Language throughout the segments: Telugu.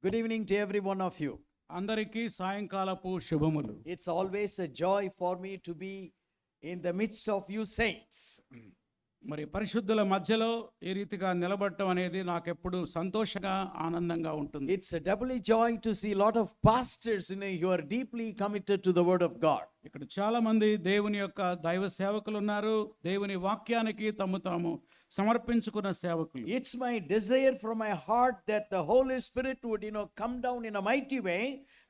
Good evening to every one of you. అందరికీ సాయంకాలపు శుభములు. It's always a joy for me to be in the midst of you saints. మరి పరిశుద్ధుల మధ్యలో ఈ రీతిగా నిలబడటం అనేది నాకెప్పుడు సంతోషంగా ఆనందంగా ఉంటుంది. It's a doubly joy to see a lot of pastors, who are deeply committed to the word of God. ఇక్కడ చాలా మంది దేవుని యొక్క దైవ సేవకులు ఉన్నారు. దేవుని వాక్యానికి తాము సమర్పించుకున్న సేవకులు. It's my desire from my heart that the Holy Spirit would, come down in a mighty way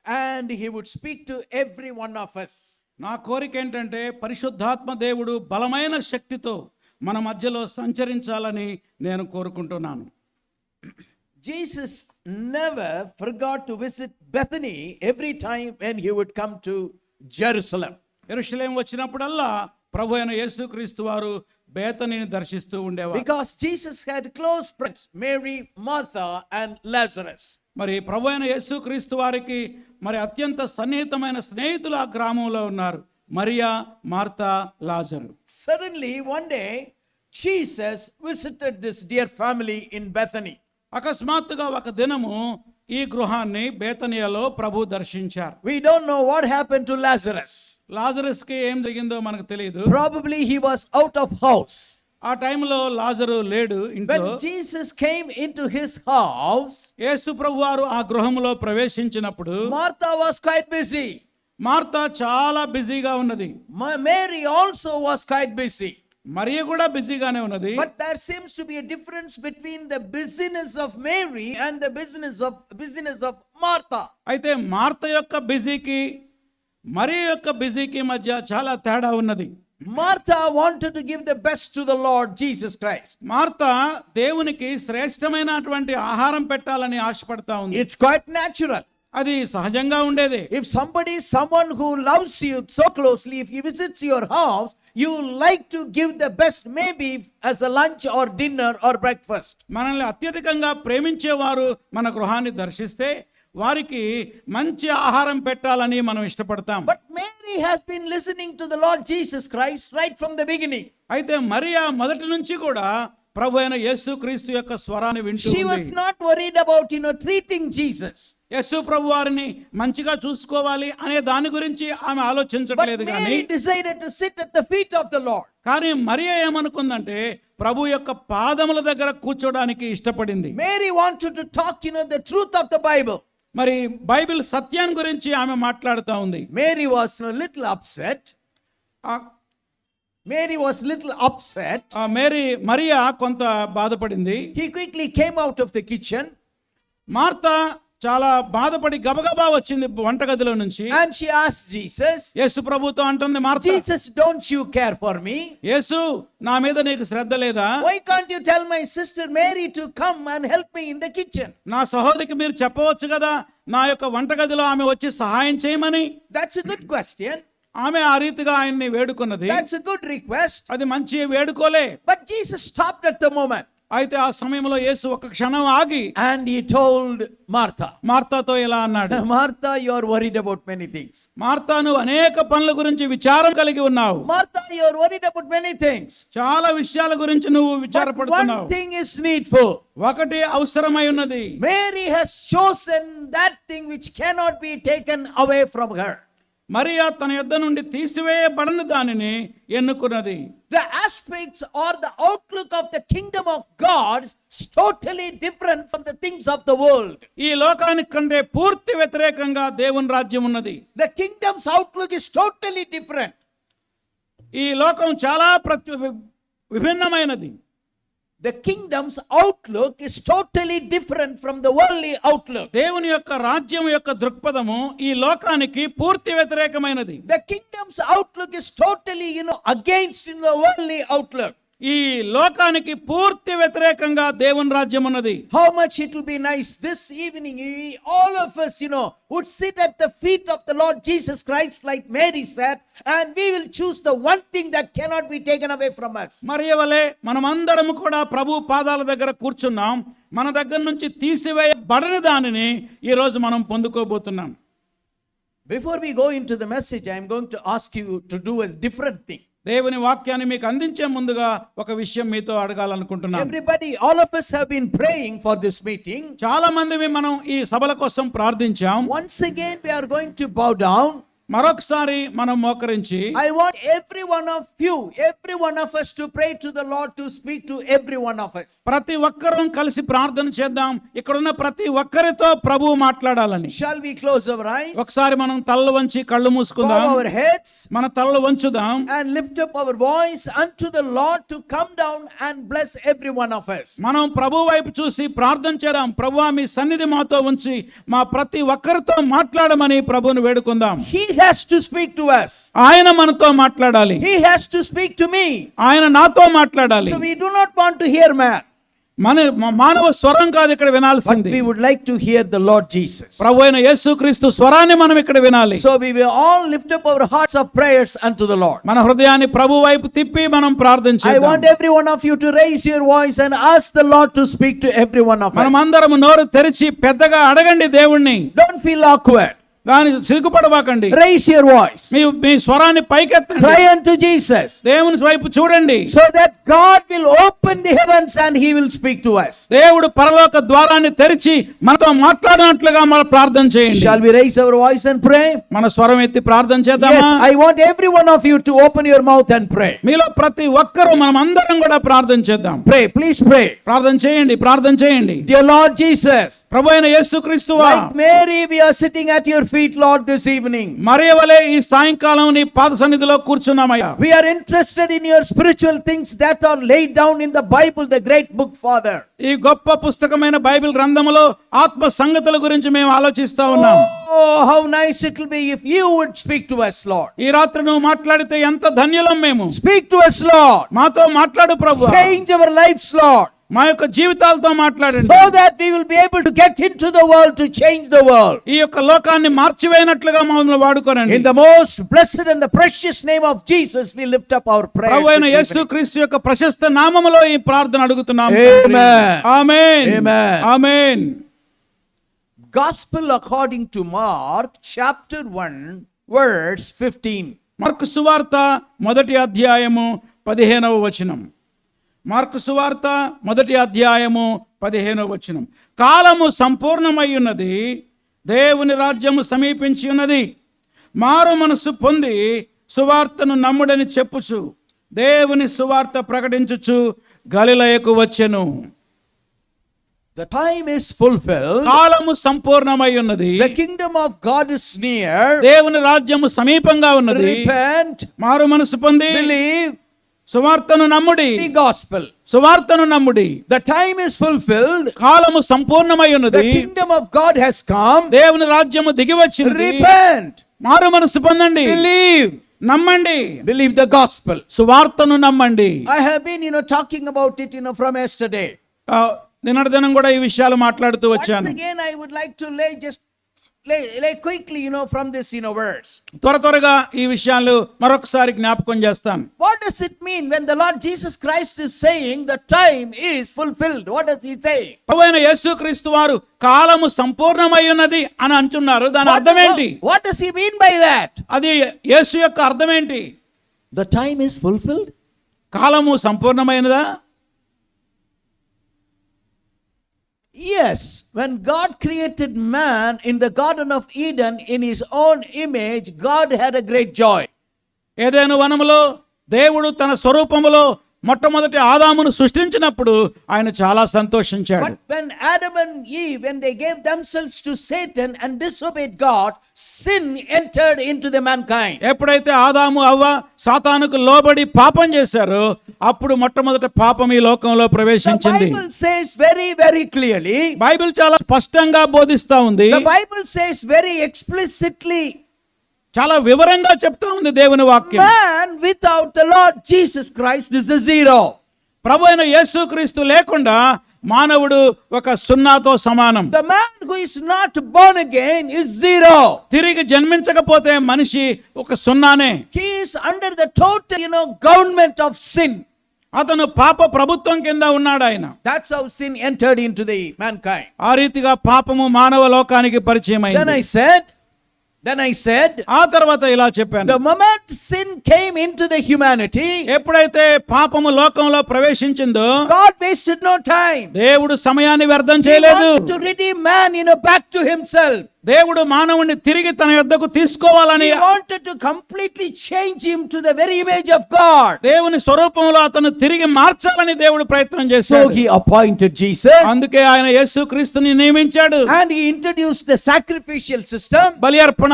and he would speak to every one of us. నా కోరిక ఏంటంటే పరిశుద్ధాత్మ దేవుడు బలమైన శక్తితో మన మధ్యలో సంచరించాలని నేను కోరుకుంటున్నాను. Jesus never forgot to visit Bethany every time when he would come to Jerusalem. యెరూషలేము వచ్చినప్పుడల్లా ప్రభు అయిన యేసుక్రీస్తు వారు బేతనీని దర్శిస్తూ ఉండేవారు. Because Jesus had close friends, Mary, Martha and Lazarus. మరి ప్రభు అయిన యేసుక్రీస్తు వారికి మరి అత్యంత సన్నిహితమైన స్నేహితులు ఆ గ్రామంలో ఉన్నారు. Mariya, Martha, Lazarus. Suddenly one day Jesus visited this dear family in Bethany. అకస్మాత్తుగా ఒక దినము ఈ గృహాన్ని బేతనియాలో ప్రభు దర్శించారు. We don't know what happened to Lazarus. లాజరస్కి ఏం జరిగిందో మనకు తెలియదు. Probably he was out of house. ఆ టైంలో లాజరు లేడు ఇంట్లో. When Jesus came into his house, యేసు ప్రభు వారు ఆ గృహంలో ప్రవేశించినప్పుడు Martha was quite busy. Martha చాలా బిజీగా ఉన్నది. Mary also was quite busy. మరియ కూడా బిజీగానే ఉన్నది. But there seems to be a difference between the busyness of Mary and the busyness of Martha. అయితే మార్త యొక్క బిజీకి మరియ యొక్క బిజీకి మధ్య చాలా తేడా ఉన్నది. Martha wanted to give the best to the Lord Jesus Christ. Martha దేవునికి శ్రేష్టమైనటువంటి ఆహారం పెట్టాలని ఆశపడతా ఉంది. It's quite natural. అది సహజంగా ఉండేది. If someone who loves you so closely, if he visits your house, you like to give the best, maybe as a lunch or dinner or breakfast. మనల్ని అత్యధికంగా ప్రేమించేవారు మన గృహాన్ని దర్శిస్తే వారికి మంచి ఆహారం పెట్టాలని మనం ఇష్టపడతాం. But Mary has been listening to the Lord Jesus Christ right from the beginning. అయితే మరియా మొదటి నుంచి కూడా ప్రభు అయిన యేసుక్రీస్తు యొక్క స్వరాన్ని వింటూ She was ఉంది. not worried about, treating Jesus. యేసు ప్రభు వారిని మంచిగా చూసుకోవాలి అనే దాని గురించి ఆమె But ఆలోచించట్లేదు కానీ Mary decided to sit at the feet of the Lord. కానీ మరియా ఏమనుకుందంటే ప్రభు యొక్క పాదముల దగ్గర కూర్చోడానికి ఇష్టపడింది. Mary wanted to talk, the truth of the Bible. మరి బైబిల్ సత్యాన్ని గురించి ఆమె మాట్లాడుతూ ఉంది. Mary was a little upset. Mariya కొంత బాధపడింది. He quickly came out of the kitchen. Martha చాలా బాధపడి గబగబా వచ్చింది వంటగదిలో నుంచి. And she asked Jesus, యేసు ప్రభుతో అంటుంది Martha, Jesus, don't you care for me? యేసు, నా మీద నీకు శ్రద్ధ లేదా? Why can't you tell my sister Mary to come and help me in the kitchen? నా సహోదరికి మీరు చెప్పవచ్చు కదా నా యొక్క వంటగదిలో ఆమె వచ్చి సహాయం చేయమని. That's a good question. ఆమె ఆ రీతిగా ఆయన్ని వేడుకున్నది. That's a good request. అది మంచి వేడుకోలే. But Jesus stopped at the moment. అయితే ఆ సమయంలో యేసు ఒక క్షణం ఆగి And he told Martha, మార్తాతో ఇలా అన్నాడు, Martha, you are worried about many things. Martha, నువ్వు అనేక పనుల గురించి విచారం కలిగి ఉన్నావు. Martha, you are worried about many things. చాలా విషయాల గురించి నువ్వు But విచారపడుతున్నావు. one thing is needful. ఒకటి అవసరమై ఉన్నది. Mary has chosen that thing which cannot be taken away from her. Mariya తన యొద్ద నుండి తీసివేయబడని దానిని ఎన్నుకున్నది. The aspects or the outlook of the kingdom of God is totally different from the things of the world. ఈ లోకానికి కంటే పూర్తి వ్యతిరేకంగా దేవుని రాజ్యం ఉన్నది. The kingdom's outlook is totally different. ఈ లోకం చాలా విభిన్నమైనది. The kingdom's outlook is totally different from the worldly outlook. దేవుని యొక్క రాజ్యం యొక్క దృక్పథము ఈ లోకానికి పూర్తి వ్యతిరేకమైనది. The kingdom's outlook is totally, against the worldly outlook. ఈ లోకానికి పూర్తి వ్యతిరేకంగా దేవుని రాజ్యం ఉన్నది. How much it will be nice this evening, all of us, would sit at the feet of the Lord Jesus Christ like Mary sat, and we will choose the one thing that cannot be taken away from us. మరియ వలె మనమందరం కూడా ప్రభు పాదాల దగ్గర కూర్చున్నాం. మన దగ్గర నుంచి తీసివేయబడని దానిని ఈ రోజు మనం పొందుకోబోతున్నాం. Before we go into the message, I am going to ask you to do a different thing. దేవుని వాక్యాన్ని మీకు అందించే ముందుగా ఒక విషయం మీతో అడగాలనుకుంటున్నాను. Everybody, all of us have been praying for this meeting. చాలా మంది మనం ఈ సభల కోసం ప్రార్థించాం. Once again, we are going to bow down. మరొకసారి మనం మోకరించి I want every one of you, every one of us to pray to the Lord to speak to every one of us. ప్రతి ఒక్కరం కలిసి ప్రార్థన చేద్దాం. ఇక్కడున్న ప్రతి ఒక్కరితో ప్రభువు మాట్లాడాలని. Shall we close our eyes, ఒకసారి మనం తలలు వంచి కళ్ళు మూసుకుందాం. bow our heads, మన తలలు వంచుదాం. and lift up our voice unto the Lord to come down and bless every one of us. మనం ప్రభు వైపు చూసి ప్రార్థన చేద్దాం. ప్రభువా మీ సన్నిధి మాతో ఉంచి మా ప్రతి ఒక్కరితో మాట్లాడమని ప్రభువుని వేడుకుందాం. He has to speak to us. ఆయన మనతో మాట్లాడాలి. He has to speak to me. ఆయన నాతో మాట్లాడాలి. So we do not want to hear man, మానవ స్వరం కాదు ఇక్కడ but వినాల్సింది. we would like to hear the Lord Jesus. ప్రభు అయిన యేసుక్రీస్తు స్వరాన్ని మనం ఇక్కడ వినాలి. So we will all lift up our hearts of prayers unto the Lord. మన హృదయాన్ని ప్రభు వైపు తిప్పి మనం I ప్రార్థించేద్దాం. want every one of you to raise your voice and ask the Lord to speak to every one of us. మనమందరం నోరు తెరిచి పెద్దగా అడగండి దేవుణ్ణి. Don't feel awkward. దాని సిగ్గుపడబాకండి. Raise your voice. మీ స్వరాన్ని పైకెత్తండి. Cry unto Jesus, దేవుని వైపు చూడండి. so that God will open the heavens and he will speak to us. దేవుడు పరలోక ద్వారాన్ని తెరిచి మనతో మాట్లాడినట్లుగా మనం ప్రార్థన చేయండి. Shall we raise our voice and pray? మన స్వరం ఎత్తి ప్రార్థన Yes, చేద్దామా? I want every one of you to open your mouth and pray. మీలో ప్రతి ఒక్కరూ మనం అందరం కూడా ప్రార్థన చేద్దాం. Pray, please pray. ప్రార్థన చేయండి, ప్రార్థన చేయండి. Dear Lord Jesus, ప్రభు అయిన యేసుక్రీస్తువా, like Mary, we are sitting at your feet, Lord, this evening. మరియ వలె ఈ సాయంకాలం నీ పాద సన్నిధిలో కూర్చున్నామయ్యా. We are interested in your spiritual things that are laid down in the Bible, the great book, Father. ఈ గొప్ప పుస్తకమైన బైబిల్ గ్రంథములో ఆత్మ సంగతుల గురించి మేము ఆలోచిస్తా ఉన్నాం. Oh, how nice it will be if you would speak to us, Lord. ఈ రాత్రి నువ్వు మాట్లాడితే ఎంత ధన్యులం మేము. Speak to us, Lord. మాతో మాట్లాడు ప్రభు. Change our lives, Lord, మా యొక్క జీవితాలతో మాట్లాడండి. so that we will be able to get into the world to change the world. ఈ యొక్క లోకాన్ని మార్చివేయనట్లుగా మమ్మల్ని వాడుకోనండి. In the most blessed and the precious name of Jesus, we lift up our prayers. ప్రభు అయిన this evening. యేసుక్రీస్తు యొక్క ప్రశస్త నామములో ఈ ప్రార్థన అడుగుతున్నాం. Amen. Amen. Amen. Amen. Gospel according to Mark, chapter 1, verse 15. Mark సువార్త మొదటి అధ్యాయము 15వ వచనం. మార్కు సువార్త మొదటి అధ్యాయము 15వ వచనం. కాలము సంపూర్ణమై ఉన్నది, దేవుని రాజ్యము సమీపించి ఉన్నది. మారు మనసు పొంది సువార్తను నమ్ముడని చెప్పుచు దేవుని సువార్త ప్రకటించుచు గలిలయకు వచ్చెను. The time is fulfilled. కాలము సంపూర్ణమై ఉన్నది, The kingdom of God is near. దేవుని రాజ్యము సమీపంగా ఉన్నది. Repent, మారు మనసు పొంది believe సువార్తను నమ్ముడి. the gospel. సువార్తను నమ్ముడి. The time is fulfilled. కాలము సంపూర్ణమై The ఉన్నది, kingdom of God has come. దేవుని రాజ్యము దిగి వచ్చింది. Repent, మారు మనసు పొందండి, believe, నమ్మండి, believe the gospel. సువార్తను నమ్మండి. I have been, talking about it, from yesterday. నిన్నటి దినం కూడా ఈ విషయాలు మాట్లాడుతూ Once వచ్చాను. again, I would like to lay quickly, from this, verse. త్వరగా ఈ విషయాలు మరొకసారి జ్ఞాపకం చేస్తాను. What does it mean when the Lord Jesus Christ is saying the time is fulfilled? What does he say? ప్రభువైన యేసుక్రీస్తు వారు కాలము సంపూర్ణమై ఉన్నది అని అంటున్నారు. దాని అర్థం ఏంటి? What does he mean by that? అది యేసు యొక్క అర్థం ఏంటి? The time is fulfilled. కాలము సంపూర్ణమైనదా? Yes, when God created man in the Garden of Eden in his own image, God had a great joy. ఏదైనా వనములో దేవుడు తన స్వరూపములో మొట్టమొదటి ఆదామును సృష్టించినప్పుడు ఆయన చాలా సంతోషించాడు. But when Adam and Eve, when they gave themselves to Satan and disobeyed God, sin entered into the mankind. ఎప్పుడైతే ఆదాము అవ్వ సాతానుకు లోబడి పాపం చేశారో అప్పుడు మొట్టమొదట పాపం ఈ లోకంలో The ప్రవేశించింది. Bible says very, very clearly, Bible చాలా స్పష్టంగా బోధిస్తా ఉంది. the Bible says very explicitly, చాలా వివరంగా చెప్తా ఉంది దేవుని వాక్యం. man without the Lord Jesus Christ is a zero. ప్రభు అయిన యేసుక్రీస్తు లేకుండా మానవుడు ఒక సున్నాతో సమానం. The man who is not born again is zero. తిరిగి జన్మించకపోతే మనిషి ఒక సున్నానే. He is under the total, government of sin. అతను పాప ప్రభుత్వం కింద ఉన్నాడు ఆయన. That's how sin entered into the mankind. ఆ రీతిగా పాపము మానవ లోకానికి పరిచయం Then I అయింది. said, Then I said, ఆ తర్వాత ఇలా చెప్పాను, the moment sin came into the humanity, ఎప్పుడైతే పాపము లోకంలో ప్రవేశించిందో God wasted no time. దేవుడు సమయాన్ని వ్యర్థం He చేయలేదు. wanted to redeem man, back to himself. దేవుడు మానవుణ్ణి తిరిగి తన యొద్దకు తీసుకోవాలని, He wanted to completely change him to the very image of God. దేవుని స్వరూపంలో అతను తిరిగి మార్చాలని దేవుడు ప్రయత్నం So చేశాడు. he appointed Jesus, అందుకే ఆయన యేసుక్రీస్తుని నియమించాడు. and he introduced the sacrificial system. బలి అర్పణ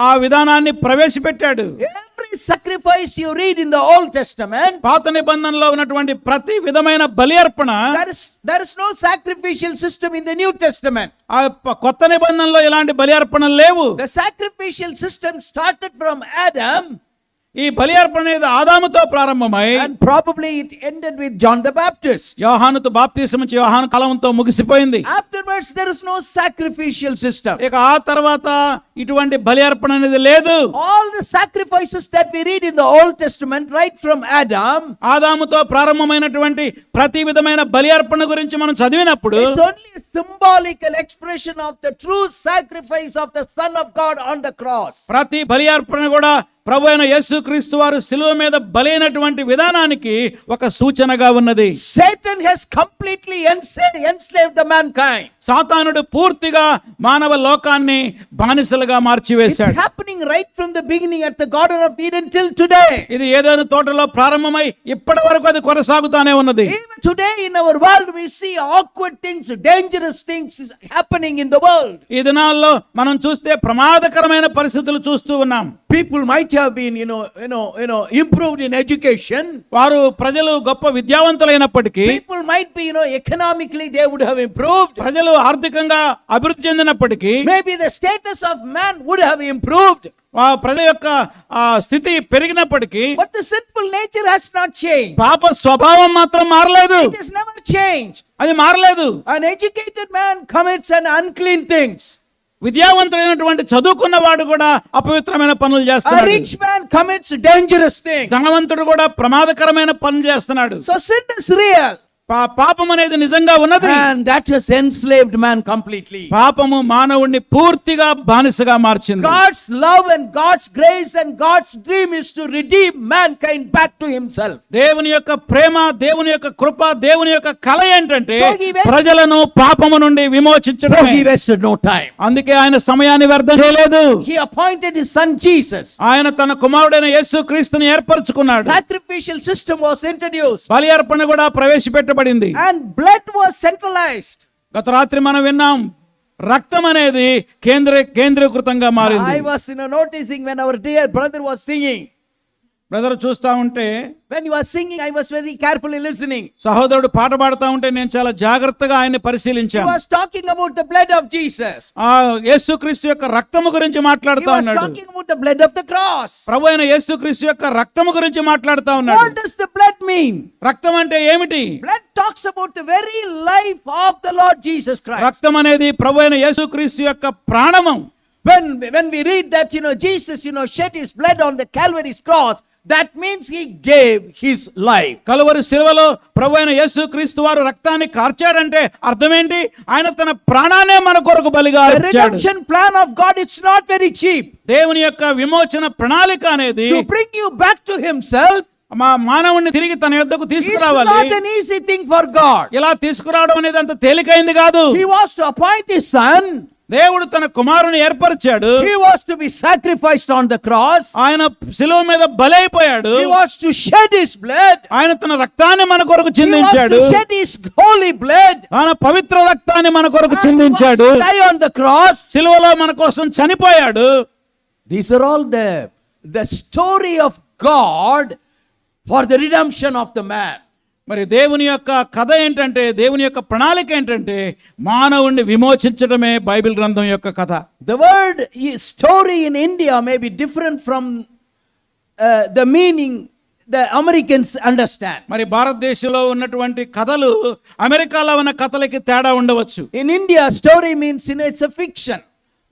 ఆ విధానాన్ని ప్రవేశపెట్టాడు. Every sacrifice you read in the Old Testament, పాత నిబంధనలో ఉన్నటువంటి ప్రతి విధమైన బలి అర్పణ, there is no sacrificial system in the New Testament. ఆ కొత్త నిబంధనలో ఇలాంటి బలి అర్పణలు లేవు. The sacrificial system started from Adam, ఈ బలి అర్పణ అనేది ఆదాముతో ప్రారంభమై and probably it ended with John the Baptist. యోహానుతో బాప్తిసం ఇచ్చి యోహాను కాలంతో ముగిసిపోయింది. Afterwards there is no sacrificial system. ఇక ఆ తర్వాత ఇటువంటి బలి అర్పణ అనేది లేదు. All the sacrifices that we read in the Old Testament, right from Adam, ఆదాముతో ప్రారంభమైనటువంటి ప్రతి విధమైన బలి అర్పణ గురించి మనం చదివినప్పుడు it's only a symbolical expression of the true sacrifice of the Son of God on the cross. ప్రతి బలి అర్పణ కూడా ప్రభు అయిన యేసుక్రీస్తు వారు శిలువ మీద బలైనటువంటి విధానానికి ఒక సూచనగా ఉన్నది. Satan has completely enslaved the mankind. సాతానుడు పూర్తిగా మానవ లోకాన్ని బానిసలుగా It's మార్చివేశాడు. happening right from the beginning at the Garden of Eden till today. ఇది ఏదైనా తోటలో ప్రారంభమై ఇప్పటి వరకు అది కొనసాగుతానే ఉన్నది. Even today in our world we see awkward things, dangerous things happening in the world. ఈ దినాల్లో మనం చూస్తే ప్రమాదకరమైన పరిస్థితులు చూస్తూ ఉన్నాం. People might have been, improved in education. వారు ప్రజలు గొప్ప విద్యావంతులైనప్పటికీ, People might be, economically they would have improved. ప్రజలు ఆర్థికంగా అభివృద్ధి చెందినప్పటికీ, Maybe the status of man would have improved. ఆ ప్రజల యొక్క స్థితి పెరిగినప్పటికీ, But the sinful nature has not changed. పాప స్వభావం మాత్రం మారలేదు. It has never changed. అది మారలేదు. An educated man commits an unclean things. విద్యావంతుడైనటువంటి చదువుకున్న వాడు కూడా అపవిత్రమైన పనులు A చేస్తున్నాడు. rich man commits dangerous things. ధనవంతుడు కూడా ప్రమాదకరమైన పనులు చేస్తున్నాడు. So sin is real. పాపం అనేది నిజంగా ఉన్నది. And that has enslaved man completely. పాపము మానవుణ్ణి పూర్తిగా బానిసగా మార్చింది. God's love and God's grace and God's dream is to redeem mankind back to himself. దేవుని యొక్క ప్రేమ, దేవుని యొక్క కృప, దేవుని యొక్క కళ ఏంటంటే So he wasted- ప్రజలను పాపము నుండి So విమోచించడమే. he wasted no time. అందుకే ఆయన సమయాన్ని వ్యర్థం చేయలేదు. He appointed his son Jesus. ఆయన తన కుమారుడైన యేసుక్రీస్తుని ఏర్పరచుకున్నాడు. Sacrificial system was introduced. బలి అర్పణ కూడా ప్రవేశపెట్టబడింది. And blood was centralized. గత రాత్రి మనం విన్నాం, రక్తం అనేది కేంద్రీకృతంగా మారింది. I was noticing when our dear brother was singing. Brother చూస్తా ఉంటే, When he was singing, I was very carefully listening. సహోదరుడు పాట పాడుతా ఉంటే నేను చాలా జాగ్రత్తగా ఆయన్ని He పరిశీలించాను. was talking about the blood of Jesus. ఆ యేసుక్రీస్తు యొక్క రక్తము గురించి He మాట్లాడుతా was ఉన్నాడు. talking about the blood of the cross. ప్రభు అయిన యేసుక్రీస్తు యొక్క రక్తము గురించి మాట్లాడుతా What ఉన్నాడు. does the blood mean? రక్తం అంటే ఏమిటి? Blood talks about the very life of the Lord Jesus Christ. రక్తం అనేది ప్రభు అయిన యేసుక్రీస్తు యొక్క ప్రాణము. When we read that, Jesus, shed his blood on the Calvary's cross, that means he gave his life. Calvary శిలువలో ప్రభు అయిన యేసుక్రీస్తు వారు రక్తాన్ని కార్చాడంటే అర్థం ఏంటి? ఆయన తన ప్రాణాన్నే మన కొరకు బలిగా The ఇచ్చాడు. redemption plan of God, it's not very cheap. దేవుని యొక్క విమోచన ప్రణాళిక అనేది To bring you back to himself, మా మానవుణ్ణి తిరిగి తన యొద్దకు it's తీసుకురావాలి. not an easy thing for God. ఇలా తీసుకురావడం అనేది అంత తేలికైంది కాదు. He was to appoint his son. దేవుడు తన కుమారుని ఏర్పరిచాడు. He was to be sacrificed on the cross. ఆయన శిలువ మీద బలైపోయాడు. He was to shed his blood. ఆయన తన రక్తాన్ని మన కొరకు He was చిందించాడు. to shed his holy blood. ఆయన పవిత్ర రక్తాన్ని మన కొరకు And he was చిందించాడు. to die on the cross. శిలువలో మన కోసం చనిపోయాడు. These are all the story of God for the redemption of the man. మరి దేవుని యొక్క కథ ఏంటంటే, దేవుని యొక్క ప్రణాళిక ఏంటంటే మానవుణ్ణి విమోచించడమే బైబిల్ గ్రంథం యొక్క కథ. The word story in India may be different from the meaning the Americans understand. మరి భారతదేశంలో ఉన్నటువంటి కథలు అమెరికాలో ఉన్న కథలకి తేడా ఉండవచ్చు. In India, story means, it's a fiction.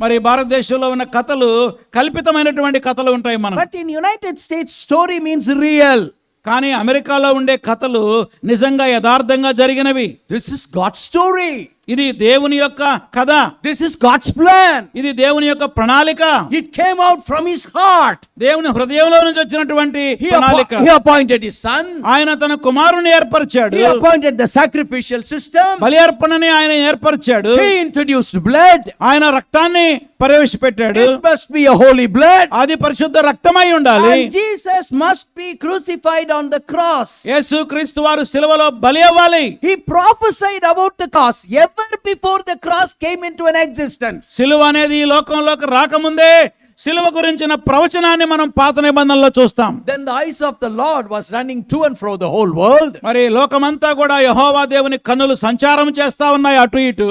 మరి భారతదేశంలో ఉన్న కథలు కల్పితమైనటువంటి కథలు ఉంటాయి మనం. But in United States, story means real. కానీ అమెరికాలో ఉండే కథలు నిజంగా యథార్థంగా జరిగినవి. This is God's story. ఇది దేవుని యొక్క కథ, This is God's plan. ఇది దేవుని యొక్క ప్రణాళిక, It came out from his heart. దేవుని హృదయంలో నుంచి వచ్చినటువంటి He, ప్రణాళిక. he appointed his son. ఆయన తన కుమారుని ఏర్పరిచాడు, He appointed the sacrificial system. బలి అర్పణని ఆయన ఏర్పరిచాడు, He introduced blood. ఆయన రక్తాన్ని ప్రవేశపెట్టాడు. It must be a holy blood. అది పరిశుద్ధ రక్తమై ఉండాలి. And Jesus must be crucified on the cross. యేసు క్రీస్తు వారు సిలువలో బలి అవ్వాలి. He prophesied about the cross ever before the cross came into an existence. సిలువ అనేది ఈ లోకంలోకి రాకముందే సిలువ గురించిన ప్రవచనాన్ని మనం పాత నిబంధనలో చూస్తాం. Then the eyes of the Lord was running to and fro the whole world. మరి లోకమంతా కూడా యెహోవా దేవుని కన్నులు సంచారం చేస్తా ఉన్నాయి అటు ఇటు.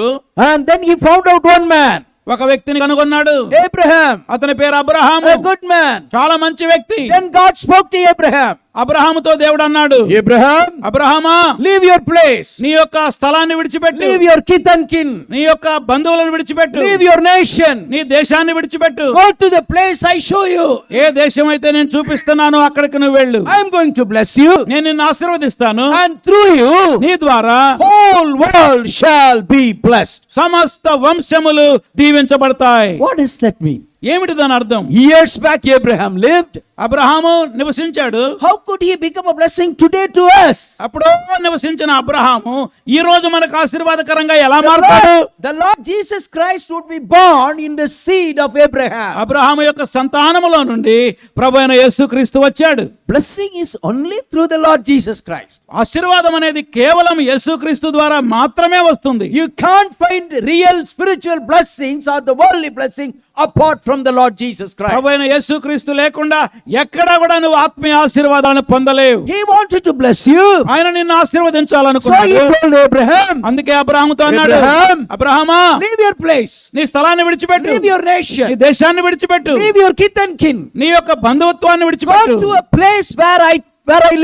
And then he found out one man, ఒక వ్యక్తిని కనుగొన్నాడు, Abraham, అతని పేరు అబ్రహాము. a good man. చాలా మంచి వ్యక్తి. Then God spoke to Abraham. అబ్రహాముతో దేవుడు అన్నాడు, Abraham, అబ్రహామా, leave your place. నీ యొక్క స్థలాన్ని విడిచిపెట్టు, Leave your kith and kin. నీ యొక్క బంధువులను విడిచిపెట్టు, Leave your nation. నీ దేశాన్ని విడిచిపెట్టు. Go to the place I show you. ఏ దేశం అయితే నేను చూపిస్తున్నానో అక్కడికి నువ్వు వెళ్ళు. I am going to bless you. నేను నిన్ను ఆశీర్వదిస్తాను, And through you, నీ ద్వారా whole world shall be blessed. సమస్త వంశములు దీవించబడతాయి. What does that mean? ఏమిటి దాని అర్థం? Years back Abraham lived. Abraham నివసించాడు. How could he become a blessing today to us? అప్పుడు నివసించిన అబ్రహాము ఈ రోజు మనకు ఆశీర్వాదకరంగా ఎలా మారుతాడు? The Lord Jesus Christ would be born in the seed of Abraham. Abraham యొక్క సంతానములో నుండి ప్రభువైన యేసుక్రీస్తు వచ్చాడు. Blessing is only through the Lord Jesus Christ. ఆశీర్వాదం అనేది కేవలం యేసుక్రీస్తు ద్వారా మాత్రమే వస్తుంది. You can't find real spiritual blessings or the worldly blessing apart from the Lord Jesus Christ. ప్రభువైన యేసుక్రీస్తు లేకుండా ఎక్కడా కూడా నువ్వు ఆత్మీయ ఆశీర్వాదాలను పొందలేవు. He wanted to bless you. ఆయన నిన్ను So he ఆశీర్వదించాలనుకున్నాడు. told Abraham, అందుకే అబ్రహాముతో అన్నాడు, Abraham, అబ్రహామా, leave your place. నీ స్థలాన్ని విడిచిపెట్టు, Leave your నీ nation. దేశాన్ని విడిచిపెట్టు, Leave your kith and kin. నీ యొక్క బంధుత్వాన్ని Go విడిచిపెట్టు, to a place where I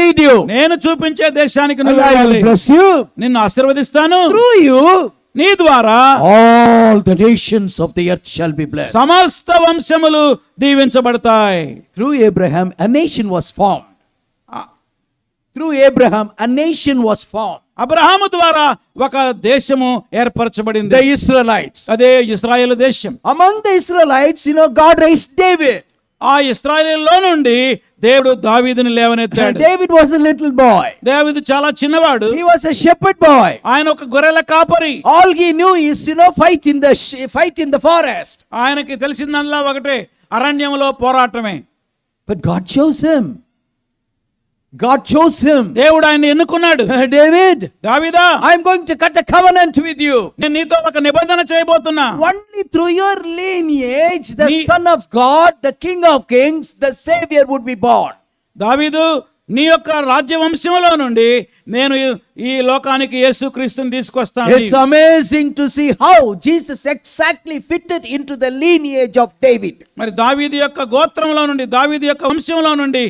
lead you. నేను చూపించే దేశానికి And నువ్వు I వెళ్ళాలి. will bless you. నిన్ను ఆశీర్వదిస్తాను. Through you, నీ ద్వారా all the nations of the earth shall be blessed. సమస్త వంశములు దీవించబడతాయి. Through Abraham, a nation was formed. Through Abraham, a nation was formed. Abraham ద్వారా ఒక దేశము ఏర్పరచబడింది. The Israelites. అదే ఇశ్రాయేలు దేశం. Among the Israelites, God raised David. ఆ ఇశ్రాయేలులో నుండి దేవుడు దావీదుని లేవనెత్తాడు. David was a little boy. దావీదు చాలా చిన్నవాడు. He was a shepherd boy. ఆయన ఒక గొర్రెల కాపరి. All he knew is, fight in the forest. ఆయనకి తెలిసిందల్లా ఒకటే, అరణ్యములో పోరాటమే. But God chose him. God chose him. దేవుడు ఆయన ఎన్నుకున్నాడు. David, దావీదా, I'm going to cut a covenant with you. నేను నీతో ఒక నిబంధన చేయబోతున్నా. Only through your lineage, the Nee- Son of God, the King of Kings, the Savior would be born. దావీదు, నీ యొక్క రాజ్యవంశంలో నుండి నేను ఈ లోకానికి యేసుక్రీస్తుని తీసుకొస్తాను. It's amazing to see how Jesus exactly fitted into the lineage of David. మరి దావీదు యొక్క గోత్రంలో నుండి, దావీదు యొక్క వంశంలో నుండి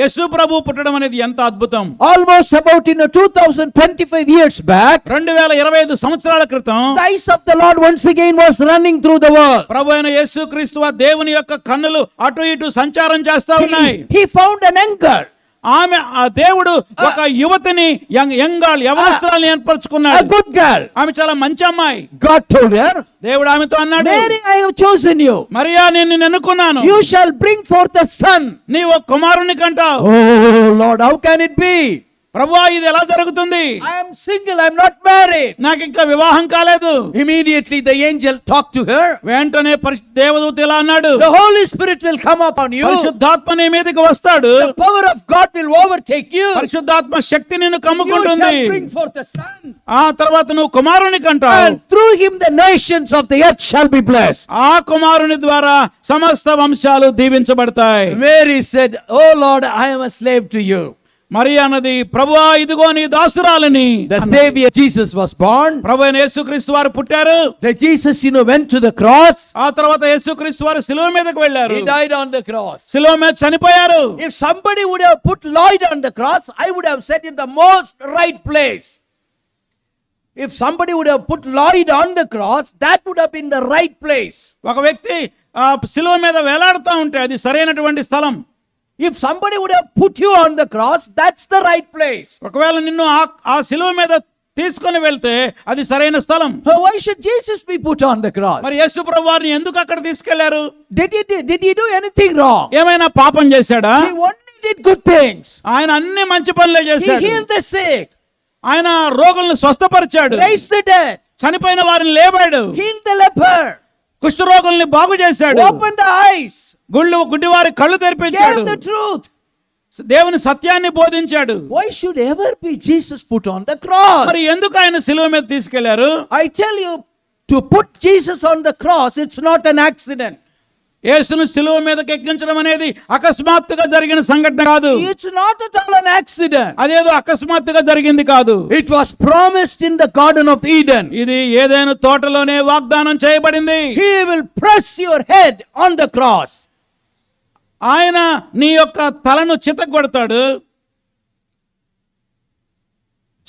యేసు ప్రభు పుట్టడం అనేది ఎంత అద్భుతం. Almost about 2025 years back, 2025 సంవత్సరాల క్రితం the eyes of the Lord once again was running through the world. ప్రభు అయిన యేసుక్రీస్తు దేవుని యొక్క కన్నులు అటు ఇటు సంచారం చేస్తా ఉన్నాయి. He found an anchor. ఆ దేవుడు ఒక యువతిని యవనస్తురాల్ని A ఏర్పరచుకున్నాడు. good girl. ఆమె చాలా మంచి అమ్మాయి. God told her, దేవుడు ఆమెతో అన్నాడు, Mary, I have chosen you. Mariya, నేను నిన్ను ఎన్నుకున్నాను, You shall bring forth a son. నీవు ఒక కుమారుని కంటావు. Oh Lord, how can it be? ప్రభువా, ఇది ఎలా జరుగుతుంది? I am single, I am not married. నాకు ఇంకా వివాహం కాలేదు. Immediately the angel talked to her. వెంటనే దేవదూత ఇలా అన్నాడు, The Holy Spirit will come upon you. పరిశుద్ధాత్మ నీ మీదకి వస్తాడు. The power of God will overtake you. పరిశుద్ధాత్మ శక్తి నిన్ను You కమ్ముకుంటుంది. shall bring forth a son. ఆ తర్వాత నువ్వు కుమారుని కంటావు. And through him the nations of the earth shall be blessed. ఆ కుమారుని ద్వారా సమస్త వంశాలు దీవించబడతాయి. Mary said, Oh Lord, I am a slave to you. మరి అన్నది, ప్రభువా, ఇదిగో నీ దాసురాలని. The Savior Jesus was born. ప్రభు అయిన యేసుక్రీస్తు వారు పుట్టారు. The Jesus, went to the cross. ఆ తర్వాత యేసుక్రీస్తు వారు శిలువ మీదకి వెళ్ళారు. He died on the cross. శిలువ మీద చనిపోయారు. If somebody would have put Lloyd on the cross, I would have said in the most right place. If somebody would have put Lloyd on the cross, that would have been the right place. ఒక వ్యక్తి శిలువ మీద వేలాడుతూ ఉంటే అది సరైనటువంటి స్థలం. If somebody would have put you on the cross, that's the right place. ఒకవేళ నిన్ను ఆ శిలువ మీద తీసుకొని వెళ్తే అది సరైన స్థలం. Why should Jesus be put on the cross? మరి యేసు ప్రభువారిని ఎందుకు అక్కడ తీసుకెళ్లారు? Did he do anything wrong? ఏమైనా పాపం చేశాడా? He only did good things. ఆయన అన్ని మంచి పనులే He చేశాడు. healed the sick, ఆయన రోగులను స్వస్థపరిచాడు, raised the dead, చనిపోయిన వారిని లేపాడు, healed the leper, కుష్ఠరోగుల్ని బాగు చేశాడు, opened the eyes, గుడ్డివారి కళ్ళు తెరిపించాడు, gave the truth. దేవుని సత్యాన్ని బోధించాడు. Why should ever be Jesus put on the cross? మరి ఎందుకు ఆయన సిలువ మీద తీసుకెళ్లారు? I tell you, to put Jesus on the cross, it's not an accident. యేసును సిలువ మీదకి ఎక్కించడం అనేది అకస్మాత్తుగా జరిగిన సంఘటన కాదు. It's not at all an accident. అదేదో అకస్మాత్తుగా జరిగింది కాదు. It was promised in the Garden of Eden. ఇది ఏదైనా తోటలోనే వాగ్దానం చేయబడింది. He will press your head on the cross. ఆయన నీ యొక్క తలను చితగొడతాడు.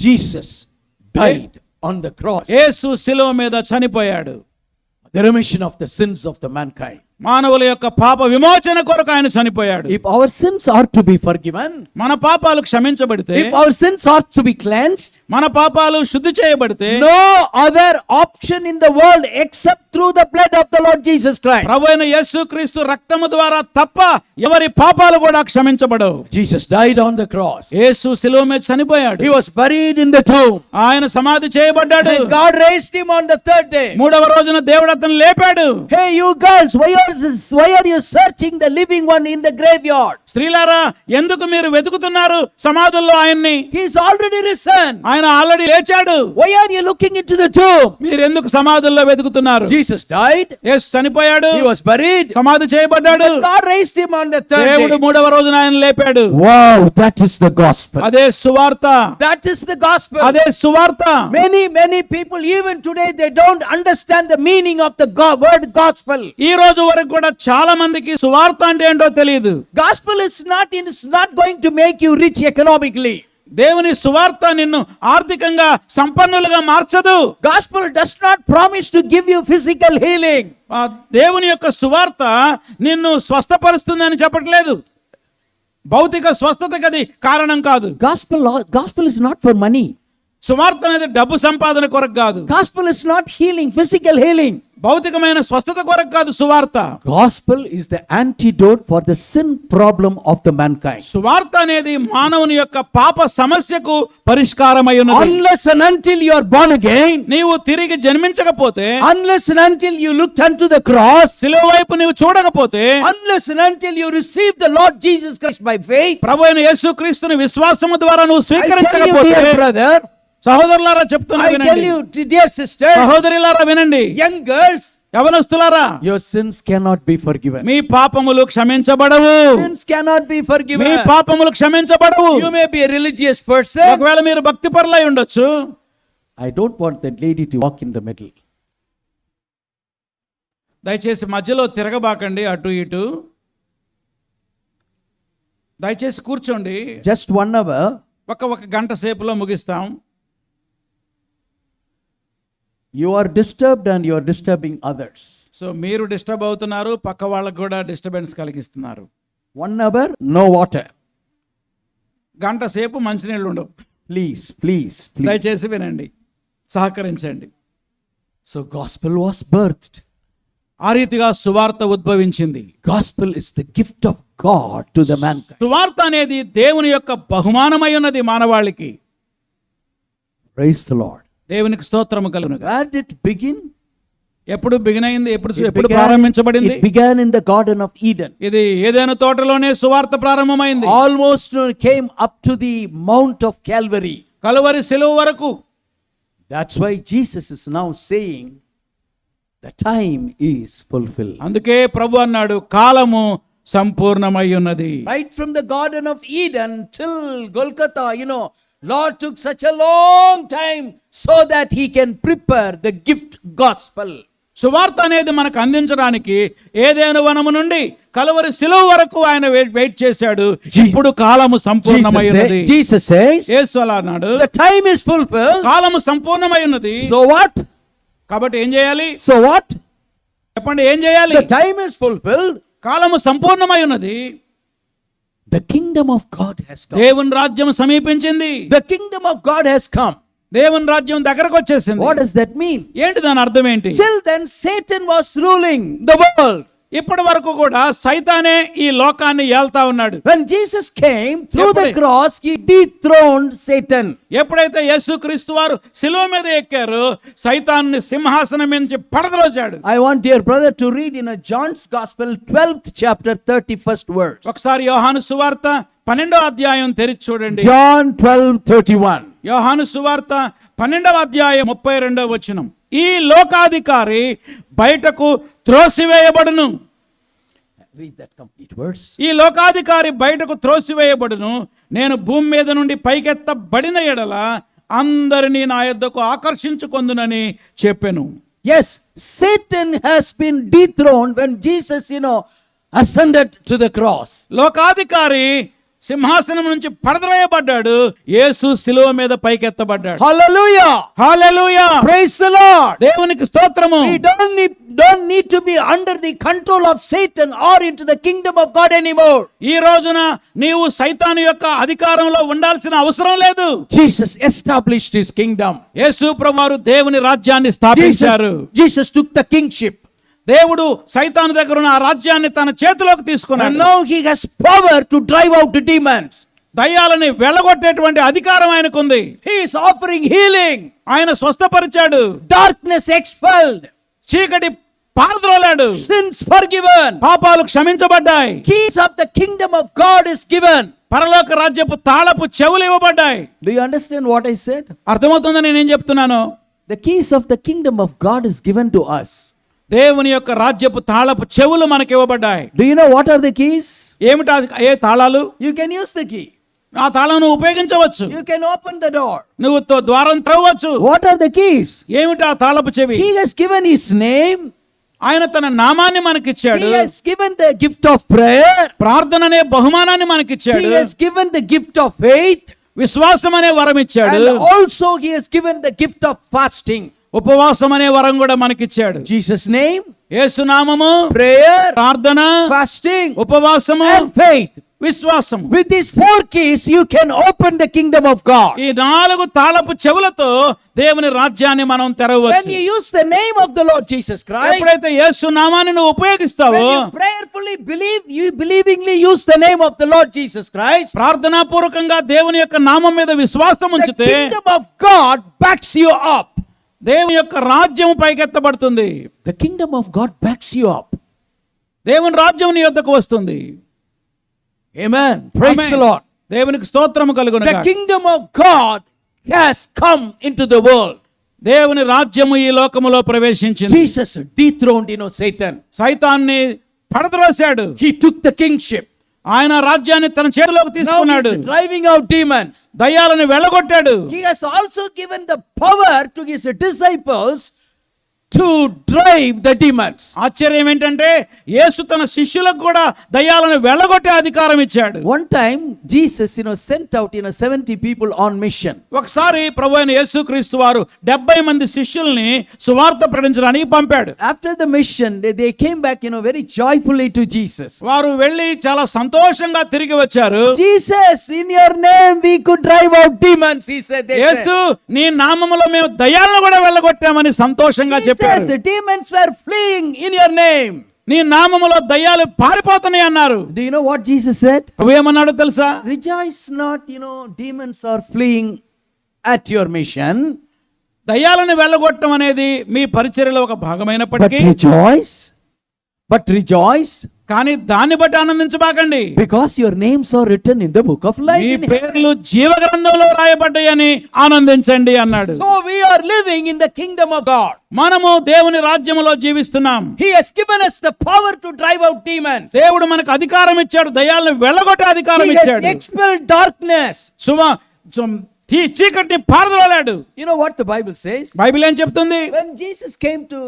Jesus died on the cross. యేసు సిలువ మీద చనిపోయాడు. The remission of the sins of the mankind. మానవుల యొక్క పాప విమోచన కొరకు ఆయన చనిపోయాడు. If our sins are to be forgiven, మన పాపాలు క్షమించబడితే, if our sins are to be cleansed, మన పాపాలు శుద్ధి చేయబడితే, no other option in the world except through the blood of the Lord Jesus Christ. ప్రభువైన యేసుక్రీస్తు రక్తము ద్వారా తప్ప ఎవరి పాపాలు కూడా క్షమించబడవు. Jesus died on the cross. యేసు సిలువ మీద చనిపోయాడు. He was buried in the tomb. ఆయన సమాధి చేయబడ్డాడు. And God raised him on the third day. మూడవ రోజున దేవుడు అతను లేపాడు. Hey you girls, why are you searching the living one in the graveyard? స్త్రీలారా, ఎందుకు మీరు వెతుకుతున్నారు సమాధుల్లో ఆయన్ని? He is already risen. ఆయన ఆల్రెడీ లేచాడు. Why are you looking into the tomb? మీరు ఎందుకు సమాధుల్లో వెతుకుతున్నారు? Jesus died. యేసు చనిపోయాడు. He was buried. సమాధి చేయబడ్డాడు. God raised him on the third దేవుడు day. మూడవ రోజున ఆయన లేపాడు. Wow, that is the gospel. అదే సువార్త. That is the gospel. అదే సువార్త. Many people even today they don't understand the meaning of the word gospel. ఈ రోజు వరకు కూడా చాలా మందికి సువార్త అంటే ఏంటో తెలియదు. Gospel is not going to make you rich economically. దేవుని సువార్త నిన్ను ఆర్థికంగా సంపన్నులుగా మార్చదు. Gospel does not promise to give you physical healing. దేవుని యొక్క సువార్త నిన్ను స్వస్థపరుస్తుందని చెప్పట్లేదు. భౌతిక స్వస్థతకి అది కారణం కాదు. Gospel is not for money. సువార్త అనేది డబ్బు సంపాదన కొరకు కాదు. Gospel is not healing, physical healing. భౌతికమైన స్వస్థత కొరకు కాదు సువార్త. Gospel is the antidote for the sin problem of the mankind. సువార్త అనేది మానవుని యొక్క పాప సమస్యకు పరిష్కారమై ఉన్నది. Unless and until you are born again, నీవు తిరిగి జన్మించకపోతే, unless and until you looked unto the cross, సిలువ వైపు నీవు చూడకపోతే, unless and until you receive the Lord Jesus Christ by faith, ప్రభువైన యేసుక్రీస్తుని విశ్వాసము ద్వారా నువ్వు I tell you, స్వీకరించకపోతే, dear brother, సహోదరులారా చెప్తున్నా I tell వినండి. you, dear sister, సహోదరులారా వినండి. young girls, యవనస్తులారా, your sins cannot be forgiven. మీ పాపములు క్షమించబడవు. Sins cannot be forgiven. మీ పాపములు క్షమించబడవు. You may be a religious person. ఒకవేళ మీరు భక్తి పరులై ఉండొచ్చు. I don't want that lady to walk in the middle. దయచేసి మధ్యలో తిరగబాకండి అటు ఇటు. దయచేసి కూర్చోండి. Just 1 hour. ఒక గంట సేపులో ముగిస్తాం. You are disturbed and you are disturbing others. So మీరు డిస్టర్బ్ అవుతున్నారు, పక్క వాళ్ళకు కూడా డిస్టర్బెన్స్ కలిగిస్తున్నారు. 1 hour, no water. గంట సేపు మంచినీళ్ళు ఉండవు. Please. దయచేసి వినండి, సహకరించండి. So gospel was birthed. ఆ రీతిగా సువార్త ఉద్భవించింది. Gospel is the gift of God to the mankind. సువార్త అనేది దేవుని యొక్క బహుమానమై ఉన్నది మానవాళికి. Praise the Lord. దేవునికి స్తోత్రము కలుగును. Where did it begin? ఎప్పుడు బిగిన్ అయింది? ఎప్పుడు ప్రారంభించబడింది? It began in the Garden of Eden. ఇది ఏదైనా తోటలోనే సువార్త ప్రారంభమైంది. Almost came up to the Mount of Calvary. Calvary శిలువ వరకు. That's why Jesus is now saying the time is fulfilled. అందుకే ప్రభు అన్నాడు, కాలము సంపూర్ణమై ఉన్నది. Right from the Garden of Eden till Golgotha, Lord took such a long time so that he can prepare the gift gospel. సువార్త అనేది మనకు అందించడానికి ఏదైనా వనము నుండి కలువరి శిలువ వరకు ఆయన వెయిట్ చేశాడు. ఇప్పుడు కాలము సంపూర్ణమై ఉన్నది. Jesus says, యేసు అలా అన్నాడు, the time is fulfilled. కాలము సంపూర్ణమై ఉన్నది. So what? కాబట్టి ఏం చేయాలి? So what? చెప్పండి, ఏం చేయాలి? The time is fulfilled. కాలము సంపూర్ణమై ఉన్నది. The kingdom of God has come. దేవుని రాజ్యం సమీపించింది. The kingdom of God has come. దేవుని రాజ్యం దగ్గరకు వచ్చేసింది. What does that mean? ఏంటి దాని అర్థం ఏంటి? Till then, Satan was ruling the world. ఇప్పటి వరకు కూడా సైతానే ఈ లోకాన్ని ఏల్తా ఉన్నాడు. When Jesus came through the ఎప్పుడై- cross, he dethroned Satan. ఎప్పుడైతే యేసుక్రీస్తు వారు శిలువ మీద ఎక్కారో సైతాన్ని సింహాసనం మీద నుంచి పడద్రోశాడు. I want dear brother to read in a John's Gospel 12th chapter 31st verse. ఒకసారి యోహాను సువార్త 12వ అధ్యాయం తెరిచి చూడండి. John 12:31. యోహాను సువార్త 12వ అధ్యాయం 32వ వచనం. ఈ లోకాధికారి బయటకు త్రోసివేయబడును. Read that complete verse. ఈ లోకాధికారి బయటకు త్రోసివేయబడును. నేను భూమి మీద నుండి పైకెత్తబడిన ఎడల అందరినీ నా యొద్దకు ఆకర్షించుకొందునని చెప్పెను. Yes, Satan has been dethroned when Jesus, ascended to the cross. లోకాధికారి సింహాసనం నుంచి పడద్రోయబడ్డాడు. యేసు శిలువ మీద పైకెత్తబడ్డాడు. Hallelujah. Hallelujah. Praise the Lord. దేవునికి స్తోత్రము. We don't need to be under the control of Satan or into the kingdom of God anymore. ఈ రోజున నీవు సైతాను యొక్క అధికారంలో ఉండాల్సిన అవసరం లేదు. Jesus established his kingdom. యేసు ప్రభువారు దేవుని రాజ్యాన్ని స్థాపించారు. Jesus took the kingship. దేవుడు సైతాను దగ్గర ఉన్న ఆ రాజ్యాన్ని తన చేతిలోకి And తీసుకున్నాడు. now he has power to drive out the demons. దయ్యాలని వెళ్ళగొట్టేటువంటి అధికారం ఆయనకుంది. He is offering healing. ఆయన స్వస్థపరిచాడు. Darkness expelled. చీకటి పారద్రోలాడు. Sins forgiven. పాపాలు క్షమించబడ్డాయి. Keys of the kingdom of God is given. పరలోక రాజ్యపు తాళపు చెవులు ఇవ్వబడ్డాయి. Do you understand what I said? అర్థమవుతుందని నేనేం చెప్తున్నాను? The keys of the kingdom of God is given to us. దేవుని యొక్క రాజ్యపు తాళపు చెవులు మనకి ఇవ్వబడ్డాయి. Do you know what are the keys? ఏమిటా ఏ తాళాలు? You can use the key. ఆ తాళాలను ఉపయోగించవచ్చు. You can open the door. నువ్వు ద్వారం త్రవ్వచ్చు. What are the keys? ఏమిటి ఆ తాళపు చెవి? He has given his name. ఆయన తన నామాన్ని మనకిచ్చాడు. He has given the gift of prayer. ప్రార్థన అనే బహుమానాన్ని మనకిచ్చాడు. He has given the gift of faith. విశ్వాసం అనే వరం ఇచ్చాడు. And also he has given the gift of fasting. ఉపవాసం అనే వరం కూడా మనకిచ్చాడు. Jesus' name, యేసు నామము, prayer, ప్రార్థన, fasting, ఉపవాసము, and faith. విశ్వాసం. With these 4 keys, you can open the kingdom of God. ఈ 4 తాళపు చెవులతో దేవుని రాజ్యాన్ని మనం When తెరవచ్చు. you use the name of the Lord Jesus Christ, ఎప్పుడైతే యేసు నామాన్ని నువ్వు ఉపయోగిస్తావో, when you prayerfully believe, you believingly use the name of the Lord Jesus Christ, ప్రార్థనాపూర్వకంగా దేవుని యొక్క నామం మీద విశ్వాసం the ఉంచితే kingdom of God backs you up. దేవుని యొక్క రాజ్యం పైకెత్తబడుతుంది. The kingdom of God backs you up. దేవుని రాజ్యం నీ యొద్దకు వస్తుంది. Amen. Praise Amen. the Lord. దేవునికి స్తోత్రము కలుగును The గాక. kingdom of God has come into the world. దేవుని రాజ్యము ఈ లోకములో ప్రవేశించింది. Jesus dethroned, Satan. సైతాన్ని పడద్రోశాడు. He took the kingship. ఆయన రాజ్యాన్ని తన చేతిలోకి Now తీసుకున్నాడు. he is driving out demons. దయ్యాలను వెళ్ళగొట్టాడు. He has also given the power to his disciples to drive the demons. ఆశ్చర్యం ఏంటంటే యేసు తన శిష్యులకు కూడా దయ్యాలను వెళ్ళగొట్టే అధికారం ఇచ్చాడు. One time Jesus sent out 70 people on mission. ఒకసారి ప్రభువైన యేసుక్రీస్తు వారు 70 మంది శిష్యుల్ని సువార్త ప్రకటించడానికి పంపాడు. After the mission they came back very joyfully to Jesus. వారు వెళ్ళి చాలా సంతోషంగా తిరిగి వచ్చారు. Jesus, in your name we could drive out demons, he said. యేసు నీ నామములో మేము దయ్యాలను కూడా వెళ్ళగొట్టామని సంతోషంగా చెప్పారు. The demons were fleeing in your name. నీ నామములో దయ్యాలు పారిపోతున్నాయి అన్నారు. Do you know what Jesus said? ప్రభు ఏమన్నాడో తెలుసా? Rejoice not, demons are fleeing at your mission. దయ్యాలను వెళ్ళగొట్టడం అనేది మీ పరిచర్యలో ఒక భాగమైనప్పటికీ But rejoice కానీ దాన్ని బట్టి ఆనందించబాకండి. because your names are written in the book of life. మీ పేర్లు జీవ గ్రంథంలో రాయబడ్డాయని ఆనందించండి అన్నాడు. So we are living in the kingdom of God. మనము దేవుని రాజ్యములో జీవిస్తున్నాం. He has given us the power to drive out demons. దేవుడు మనకు అధికారం ఇచ్చాడు. దయ్యాలను వెళ్ళగొట్టే అధికారం He has ఇచ్చాడు. expelled darkness. చీకటిని పారద్రోలాడు. You know what the Bible says? Bible ఏం చెప్తుంది? When Jesus came to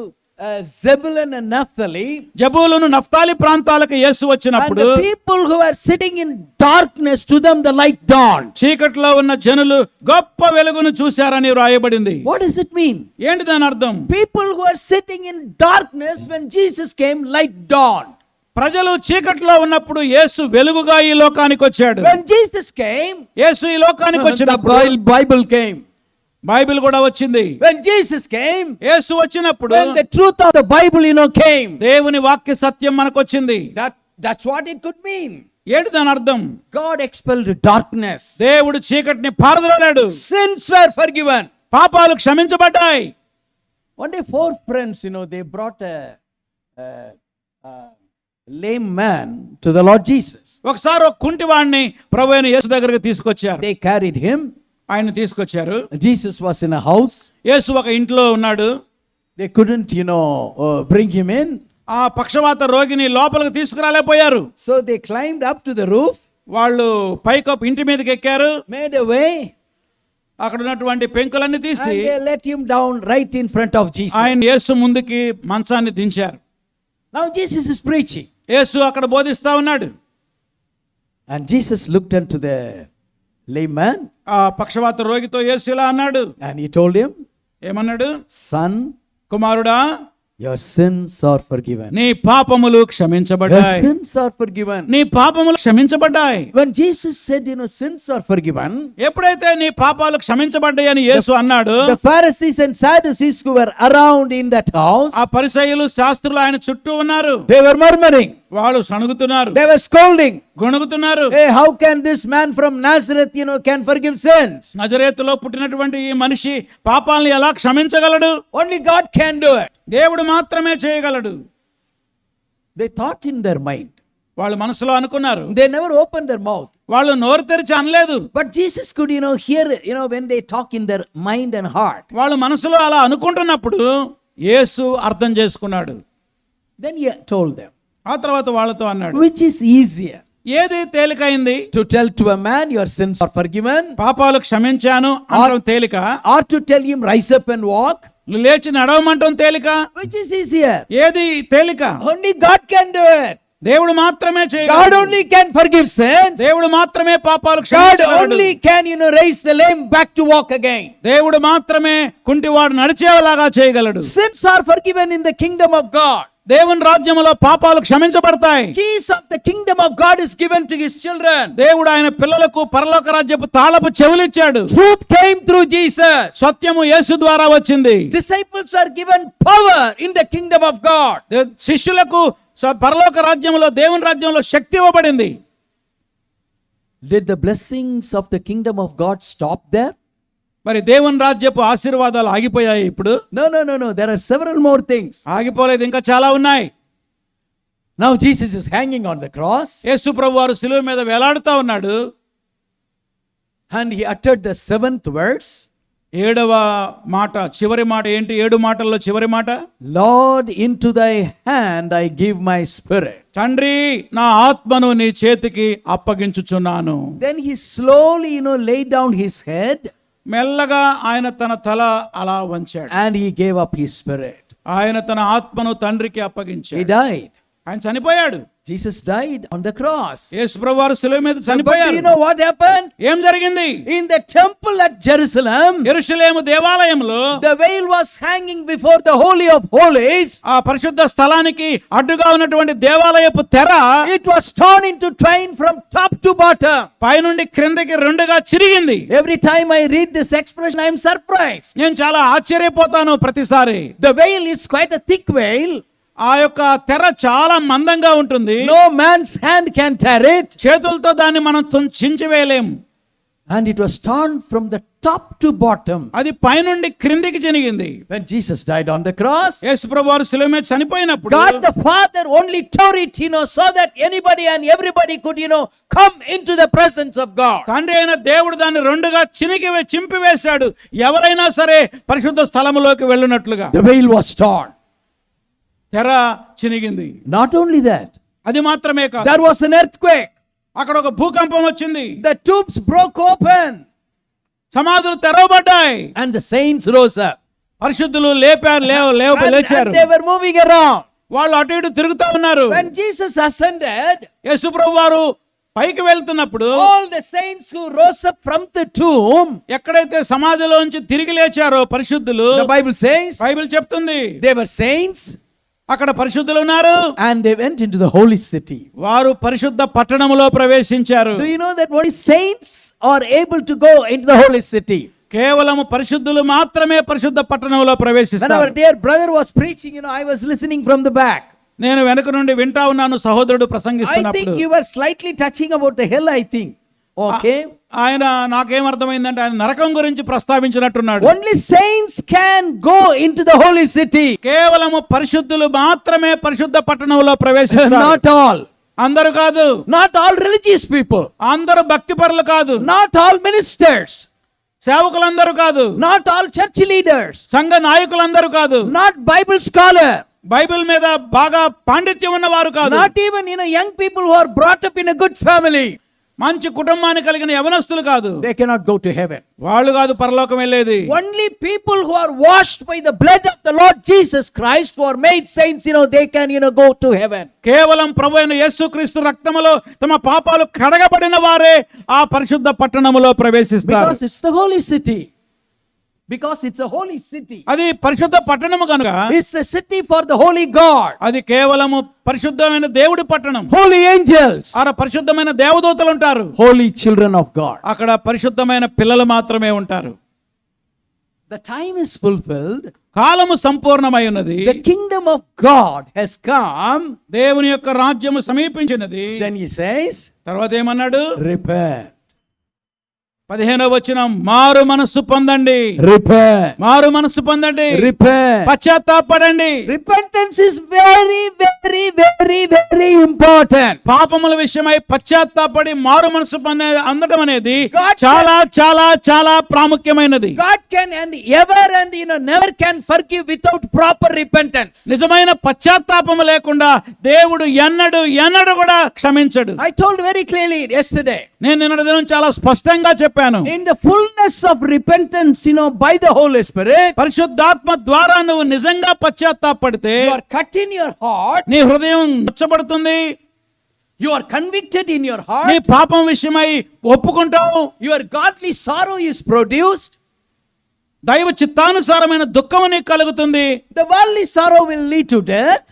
Zebulun and Naphtali, Zebulun Naphtali ప్రాంతాలకు యేసు and వచ్చినప్పుడు the people who are sitting in darkness, to them the light dawned. చీకట్లో ఉన్న జనులు గొప్ప వెలుగును చూశారని వ్రాయబడింది. What does it mean? ఏంటి దాని అర్థం? People who are sitting in darkness, when Jesus came, light dawned. ప్రజలు చీకట్లో ఉన్నప్పుడు యేసు వెలుగుగా ఈ లోకానికి వచ్చాడు. When Jesus came, యేసు ఈ లోకానికి the వచ్చినప్పుడు Bible came. బైబిల్ కూడా వచ్చింది. When Jesus came, యేసు వచ్చినప్పుడు when the truth of the Bible, came, దేవుని వాక్య సత్యం మనకొచ్చింది. that's what it could mean. ఏంటి దాని అర్థం? God expelled darkness. దేవుడు చీకటిని పారద్రోలాడు. Sins were forgiven. పాపాలు క్షమించబడ్డాయి. One day, 4 friends, they brought a lame man to the Lord Jesus. ఒకసారి ఒక కుంటివాడిని ప్రభువైన యేసు దగ్గరికి తీసుకొచ్చారు. They carried him. ఆయన తీసుకొచ్చారు. Jesus was in a house. యేసు ఒక ఇంట్లో ఉన్నాడు. They couldn't, bring him in. ఆ పక్షవాత రోగిని లోపలికి తీసుకురాలేకపోయారు. So they climbed up to the roof. వాళ్ళు పైకప్పు ఇంటి మీదకి ఎక్కారు. Made a way. అక్కడ ఉన్నటువంటి పెంకులన్నీ తీసి And they let him down right in front of Jesus. ఆయన యేసు ముందుకి మంచాన్ని దించారు. Now Jesus is preaching. యేసు అక్కడ బోధిస్తా ఉన్నాడు. And Jesus looked unto the lame man. ఆ పక్షవాత రోగితో యేసు ఇలా అన్నాడు. And he told him, ఏమన్నాడు? son, కుమారుడా, your sins are forgiven. నీ పాపములు Your క్షమించబడ్డాయి. sins are forgiven. నీ పాపములు క్షమించబడ్డాయి. When Jesus said, sins are forgiven, ఎప్పుడైతే నీ పాపాలు క్షమించబడ్డాయి అని యేసు అన్నాడు, the Pharisees and Sadducees who were around in that house, ఆ పరిసయ్యులు శాస్త్రులు ఆయన చుట్టూ ఉన్నారు. they were murmuring. వాళ్ళు సణుగుతున్నారు, They were scolding. గొణుగుతున్నారు. Hey, how can this man from Nazareth, can forgive sins? నజరేతులో పుట్టినటువంటి ఈ మనిషి పాపాలను ఎలా క్షమించగలడు? Only God can do it. దేవుడు మాత్రమే చేయగలడు. They thought in their mind. వాళ్ళు మనసులో అనుకున్నారు. They never opened their mouth. వాళ్ళు నోరు తెరిచి అనలేదు. But Jesus could, hear, when they talk in their mind and heart. వాళ్ళు మనసులో అలా అనుకుంటున్నప్పుడు యేసు అర్థం చేసుకున్నాడు. Then he told them, ఆ తర్వాత వాళ్ళతో అన్నాడు, which is easier, ఏది తేలికైంది? to tell to a man your sins are forgiven, పాపాలు క్షమించాను అనడం తేలిక, or to tell him rise up and walk? లేచి నడవమంటం తేలిక? Which is easier? ఏది తేలిక? Only God can do it. దేవుడు మాత్రమే God చేయగలడు. only can forgive sins. దేవుడు మాత్రమే పాపాలు God క్షమించగలడు. only can, raise the lame back to walk again. దేవుడు మాత్రమే కుంటివాడు నడిచేలాగా చేయగలడు. Sins are forgiven in the kingdom of God. దేవుని రాజ్యములో పాపాలు క్షమించబడతాయి. Keys of the kingdom of God is given to his children. దేవుడు ఆయన పిల్లలకు పరలోక రాజ్యపు తాళపు చెవులిచ్చాడు. Truth came through Jesus. సత్యము యేసు ద్వారా వచ్చింది. Disciples are given power in the kingdom of God. శిష్యులకు పరలోక రాజ్యములో దేవుని రాజ్యంలో శక్తి ఇవ్వబడింది. Did the blessings of the kingdom of God stop there? మరి దేవుని రాజ్యపు ఆశీర్వాదాలు ఆగిపోయాయి ఇప్పుడు? No. There are several more things. ఆగిపోలేదు, ఇంకా చాలా ఉన్నాయి. Now Jesus is hanging on the cross. యేసు ప్రభువు వారు శిలువ మీద వేలాడుతా ఉన్నాడు. And he uttered the 7th verse. 7వ మాట, చివరి మాట ఏంటి? 7 మాటల్లో చివరి మాట, Lord, into thy hand I give my spirit. తండ్రి, నా ఆత్మను నీ చేతికి అప్పగించుచున్నాను. Then he slowly, laid down his head. మెల్లగా ఆయన తన తల అలా వంచాడు. And he gave up his spirit. ఆయన తన ఆత్మను తండ్రికి He అప్పగించాడు. died. ఆయన చనిపోయాడు. Jesus died on the cross. యేసు ప్రభువు వారు శిలువ మీద But do చనిపోయారు. you know what happened? ఏం జరిగింది? In the temple at Jerusalem, యెరూషలేము దేవాలయంలో the veil was hanging before the Holy of Holies. ఆ పరిశుద్ధ స్థలానికి అడ్డుగా ఉన్నటువంటి దేవాలయపు తెర It was torn into twain from top to bottom. పైనుండి క్రిందకి రెండుగా చిరిగింది. Every time I read this expression, I am surprised. నేను చాలా ఆశ్చర్యపోతాను ప్రతిసారి. The veil is quite a thick veil. ఆ యొక్క తెర చాలా మందంగా ఉంటుంది. No man's hand can tear it. చేతులతో దాన్ని మనం చించివేయలేం. And it was torn from the top to bottom. అది పైనుండి క్రిందికి చినిగింది. When Jesus died on the cross, యేసు ప్రభువు వారు శిలువ మీద చనిపోయినప్పుడు God the Father only tore it, so that anybody and everybody could, come into the presence of God. తండ్రి అయిన దేవుడు దాన్ని రెండుగా చింపివేశాడు. ఎవరైనా సరే పరిశుద్ధ స్థలములోకి వెళ్ళినట్లుగా. The veil was torn. తెర చినిగింది. Not only that, అది మాత్రమే కాదు, there was an earthquake. అక్కడ ఒక భూకంపం వచ్చింది. The tombs broke open. సమాధులు తెరవబడ్డాయి. And the saints rose up. పరిశుద్ధులు లేచారు. And they were moving around. వాళ్ళు అటు ఇటు తిరుగుతూ ఉన్నారు. When Jesus ascended, యేసు ప్రభువు వారు పైకి వెళ్తున్నప్పుడు all the saints who rose up from the tomb, ఎక్కడైతే సమాధిలోంచి తిరిగి లేచారో పరిశుద్ధులు, the Bible says, బైబిల్ చెప్తుంది, they were saints. అక్కడ పరిశుద్ధులు ఉన్నారు. And they went into the holy city. వారు పరిశుద్ధ పట్టణములో ప్రవేశించారు. Do you know that what is saints are able to go into the holy city? కేవలము పరిశుద్ధులు మాత్రమే పరిశుద్ధ పట్టణంలో When ప్రవేశిస్తారు. our dear brother was preaching, I was listening from the back. నేను వెనుక నుండి వింటా ఉన్నాను సహోదరుడు I think ప్రసంగిస్తున్నప్పుడు. you were slightly touching about the hell, I think. Okay. ఆయన నాకేమర్థమైందంటే ఆయన నరకం గురించి ప్రస్తావించినట్టున్నాడు. Only saints can go into the holy city. కేవలము పరిశుద్ధులు మాత్రమే పరిశుద్ధ పట్టణంలో ప్రవేశిస్తారు. Not all. అందరూ కాదు, Not all religious people. అందరూ భక్తిపరులు కాదు, Not all ministers. సేవకులందరూ కాదు, Not all church leaders. సంఘ నాయకులందరూ కాదు, Not Bible scholar. బైబిల్ మీద బాగా పాండిత్యం ఉన్నవారు కాదు, Not even young people who are brought up in a good family. మంచి కుటుంబాన్ని కలిగిన యవనస్తులు కాదు, They cannot go to heaven. వాళ్ళు కాదు పరలోకం వెళ్ళేది. Only people who are washed by the blood of the Lord Jesus Christ, who are made saints, they can go to heaven. కేవలం ప్రభువైన యేసుక్రీస్తు రక్తములో తమ పాపాలు కడగబడిన వారే ఆ పరిశుద్ధ పట్టణములో ప్రవేశిస్తారు. Because it's the holy city. Because it's a holy city. అది పరిశుద్ధ పట్టణము కనుక It's a city for the holy God. అది కేవలము పరిశుద్ధమైన దేవుడి పట్టణం. Holy angels. ఆడ పరిశుద్ధమైన దేవదూతలు ఉంటారు, Holy children of God. అక్కడ పరిశుద్ధమైన పిల్లలు మాత్రమే ఉంటారు. The time is fulfilled. కాలము సంపూర్ణమై ఉన్నది, The kingdom of God has come. దేవుని యొక్క రాజ్యము సమీపించినది. Then he says, తర్వాత ఏమన్నాడు? repent. 15వ వచనం, మారు మనస్సు పొందండి, Repent. మారు మనస్సు పొందండి, Repent. పశ్చాత్తాపడండి. Repentance is very, very, very, very important. పాపముల విషయమై పశ్చాత్తాపడి మారు మనసు అందడం అనేది God చాలా చాలా చాలా ప్రాముఖ్యమైనది. God can and ever and never can forgive without proper repentance. నిజమైన పశ్చాత్తాపము లేకుండా దేవుడు ఎన్నడు కూడా క్షమించడు. I told very clearly yesterday. నేను నిన్నటి దినం చాలా స్పష్టంగా చెప్పాను. In the fullness of repentance, by the Holy Spirit, పరిశుద్ధాత్మ ద్వారా నువ్వు నిజంగా పశ్చాత్తాపడితే you are cut in your heart, నీ హృదయం నచ్చబడుతుంది, you are convicted in your నీ heart, పాపం విషయమై ఒప్పుకుంటావు, your godly sorrow is produced, దైవ చిత్తానుసారమైన దుఃఖం నీకు కలుగుతుంది. the worldly sorrow will lead to death,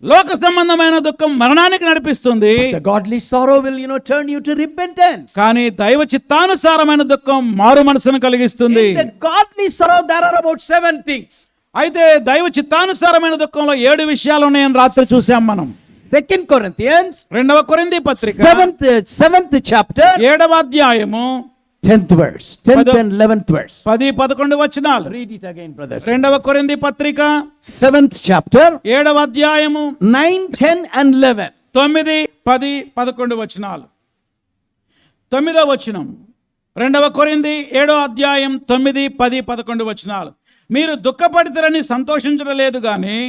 లోక సంబంధమైన దుఃఖం మరణానికి నడిపిస్తుంది. the godly sorrow will turn you to repentance. కానీ దైవ చిత్తానుసారమైన దుఃఖం మారు మనసును కలిగిస్తుంది. In the godly sorrow there are about 7 things. అయితే దైవ చిత్తానుసారమైన దుఃఖంలో 7 విషయాలు ఉన్నాయని రాత్రి చూసాం మనం. 2 Corinthians 2వ కొరింథీ పత్రిక 7th chapter 7వ అధ్యాయము 10th verse, 10th and 11th verse. 10-11 వచనాలు. Read it again, brothers. 2వ కొరింథీ పత్రిక 7th chapter 7వ అధ్యాయము 9, 10 and 11. 9, 10, 11 వచనాలు. 9వ వచనం, 2వ కొరింథీ 7వ అధ్యాయం 9, 10, 11 వచనాలు. మీరు దుఃఖపడితరని సంతోషించడం లేదు గాని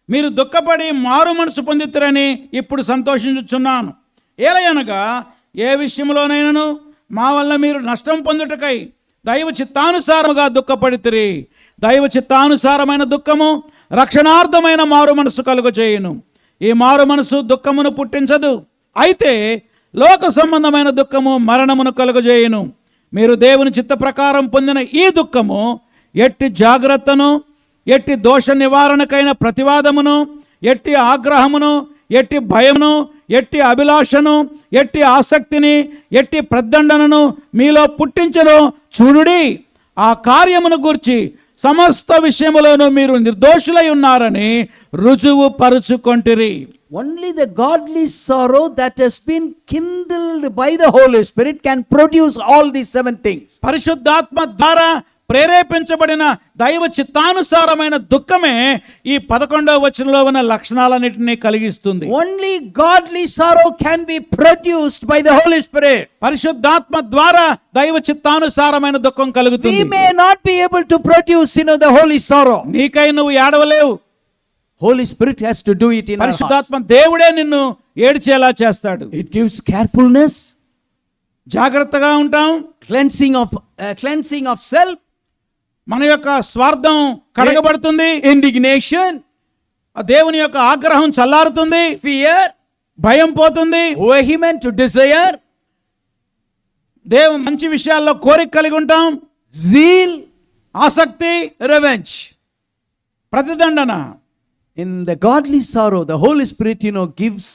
మీరు దుఃఖపడి మారు మనసు పొందితరని ఇప్పుడు సంతోషించుచున్నాను. ఏలయనగా ఏ విషయంలోనైనాను మా వల్ల మీరు నష్టం పొందుటకై దైవ చిత్తానుసారముగా దుఃఖపడితిరి. దైవ చిత్తానుసారమైన దుఃఖము రక్షణార్థమైన మారు మనసు కలుగజేయును. ఈ మారు మనసు దుఃఖమును పుట్టించదు, అయితే లోక సంబంధమైన దుఃఖము మరణమును కలుగజేయును. మీరు దేవుని చిత్త ప్రకారం పొందిన ఈ దుఃఖము ఎట్టి జాగ్రత్తను, ఎట్టి దోష నివారణకైన ప్రతివాదమును, ఎట్టి ఆగ్రహమును, ఎట్టి భయమును, ఎట్టి అభిలాషను, ఎట్టి ఆసక్తిని, ఎట్టి ప్రద్దండనను మీలో పుట్టించను చూడుడి. ఆ కార్యమును గూర్చి సమస్త విషయములోనూ మీరు నిర్దోషులై ఉన్నారని రుజువు పరుచుకొంటిరి. Only the godly sorrow that has been kindled by the Holy Spirit can produce all these 7 things. పరిశుద్ధాత్మ ద్వారా ప్రేరేపించబడిన దైవ చిత్తానుసారమైన దుఃఖమే ఈ 11వ వచనంలో ఉన్న లక్షణాలన్నింటినీ కలిగిస్తుంది. Only godly sorrow can be produced by the Holy Spirit. పరిశుద్ధాత్మ ద్వారా దైవ చిత్తానుసారమైన దుఃఖం We కలుగుతుంది. may not be able to produce the holy sorrow. నీకై నువ్వు ఏడవలేవు, Holy Spirit has to do it in our hearts. పరిశుద్ధాత్మ దేవుడే నిన్ను ఏడ్చేలా చేస్తాడు. It gives carefulness, జాగ్రత్తగా ఉంటాం, cleansing of self, మన యొక్క స్వార్థం కడగబడుతుంది, indignation, ఆ దేవుని యొక్క ఆగ్రహం చల్లారుతుంది, fear, భయం పోతుంది, vehement desire, దేవుని మంచి విషయాల్లో కోరిక కలిగి ఉంటాం, zeal, ఆసక్తి, revenge. ప్రతిదండన. In the godly sorrow, the Holy Spirit, gives,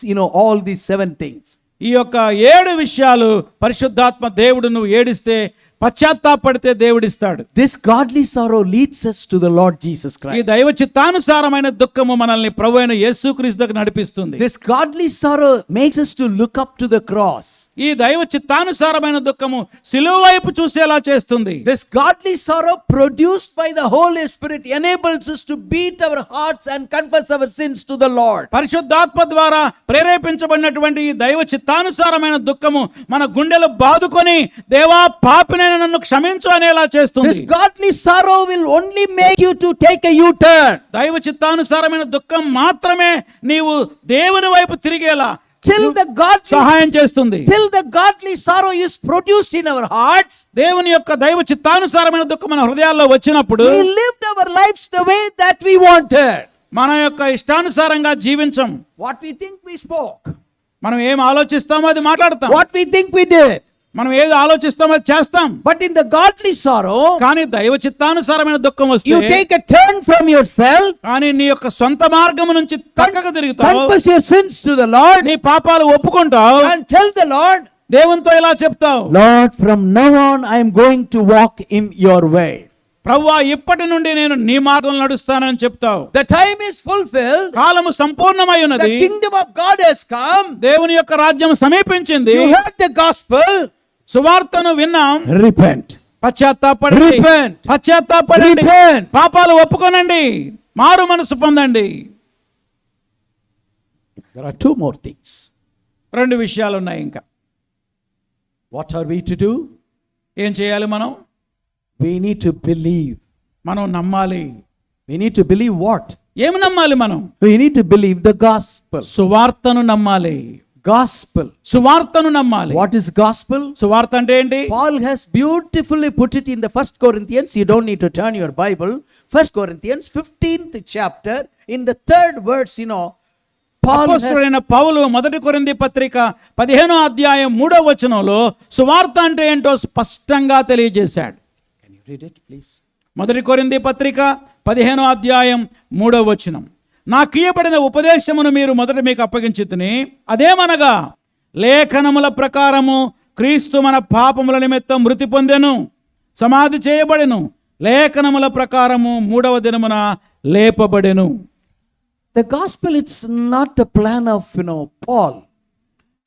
all these 7 things. ఈ యొక్క 7 విషయాలు పరిశుద్ధాత్మ దేవుడు నువ్వు ఏడిస్తే పశ్చాత్తాపడితే దేవుడిస్తాడు. This godly sorrow leads us to the Lord Jesus ఈ Christ. దైవ చిత్తానుసారమైన దుఃఖము మనల్ని ప్రభువైన యేసుక్రీస్తు దగ్గర నడిపిస్తుంది. This godly sorrow makes us to look up to the cross. ఈ దైవ చిత్తానుసారమైన దుఃఖము సిలువ వైపు చూసేలా చేస్తుంది. This godly sorrow produced by the Holy Spirit enables us to beat our hearts and confess our sins to the Lord. పరిశుద్ధాత్మ ద్వారా ప్రేరేపించబడినటువంటి ఈ దైవ చిత్తానుసారమైన దుఃఖము మన గుండెలు బాదుకొని దేవా పాపినైన నన్ను క్షమించు అనేలా చేస్తుంది. This godly sorrow will only make you to take a U-turn. దైవ చిత్తానుసారమైన దుఃఖం మాత్రమే నీవు దేవుని వైపు తిరిగేలా సహాయం చేస్తుంది. Till the godly sorrow is produced in our hearts, దేవుని యొక్క దైవ చిత్తానుసారమైన దుఃఖం మన హృదయాల్లో వచ్చినప్పుడు we lived our lives the way that we wanted. మన యొక్క ఇష్టానుసారంగా జీవించం. What we think we spoke. మనం ఏం ఆలోచిస్తామో అది మాట్లాడతాం. What we think we did. మనం ఏది ఆలోచిస్తామో అది చేస్తాం. But in the godly sorrow, కానీ దైవ చిత్తానుసారమైన దుఃఖం వస్తే you take a turn from yourself, కానీ నీ యొక్క సొంత మార్గం నుంచి పక్కకు తిరుగుతావు. confess your sins to the Lord, నీ పాపాలు ఒప్పుకుంటావు. and tell the Lord, దేవునితో ఇలా చెప్తావు, Lord, from now on I am going to walk in your way. ప్రభువా ఇప్పటి నుండి నేను నీ మార్గంలో నడుస్తానని చెప్తావు. The time is fulfilled. కాలము సంపూర్ణమై The ఉన్నది. kingdom of God has come. దేవుని యొక్క రాజ్యం సమీపించింది. You heard the gospel. సువార్తను విన్నాం. Repent. పశ్చాత్తాపడండి. Repent. పశ్చాత్తాపడండి. Repent. పాపాలు ఒప్పుకోనండి. మారు మనసు పొందండి. There are two more things. రెండు విషయాలు ఉన్నాయి ఇంకా. What are we to do? ఏం చేయాలి మనం? We need to believe. మనం నమ్మాలి. We need to believe what? ఏమి నమ్మాలి మనం? We need to believe the gospel. సువార్తను నమ్మాలి. Gospel. సువార్తను నమ్మాలి. What is gospel? సువార్త అంటే ఏంటి? Paul has beautifully put it in the 1 Corinthians. You don't need to turn your Bible. 1 Corinthians 15th chapter, in the 3rd verse, Paul has, అపోస్తలుడైన పౌలు మొదటి కొరింథీ పత్రిక 15వ అధ్యాయం 3వ వచనంలో సువార్త అంటే ఏంటో స్పష్టంగా తెలియజేశాడు. can you read it please? మొదటి కొరింథీ పత్రిక 15వ అధ్యాయం 3వ వచనం. నాకియ్యబడిన ఉపదేశమును మీరు మొదట మీకు అప్పగించితిని. అదేమనగా లేఖనముల ప్రకారము క్రీస్తు మన పాపముల నిమిత్తం మృతి పొందెను, సమాధి చేయబడెను, లేఖనముల ప్రకారము 3వ దినమున లేపబడెను. The gospel, it's not the plan of Paul.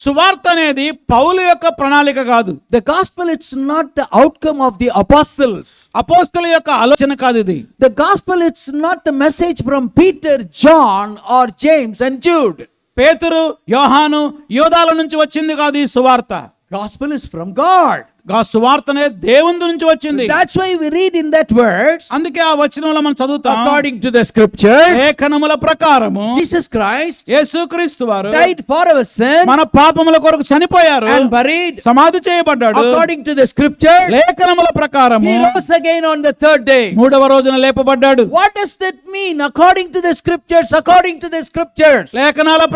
సువార్త అనేది పౌలు యొక్క ప్రణాళిక కాదు. The gospel, it's not the outcome of the apostles. అపోస్తలుల యొక్క ఆలోచన కాదు ఇది. The gospel, it's not the message from Peter, John or James and Jude. పేతురు, యోహాను, యోదాల నుంచి వచ్చింది కాదు ఈ సువార్త. Gospel is from God. సువార్త అనేది దేవుని నుంచి వచ్చింది. That's why we read in that verse, అందుకే ఆ వచనంలో మనం చదువుతాం, according to the scriptures, లేఖనముల ప్రకారము Jesus Christ యేసుక్రీస్తు వారు died for our sins మన పాపముల కొరకు చనిపోయారు, and buried, సమాధి చేయబడ్డాడు. according to the scriptures, లేఖనముల ప్రకారము he rose again on the 3rd day. 3వ రోజున లేపబడ్డాడు. What does that mean? According to the scriptures, according to the scriptures. లేఖనాల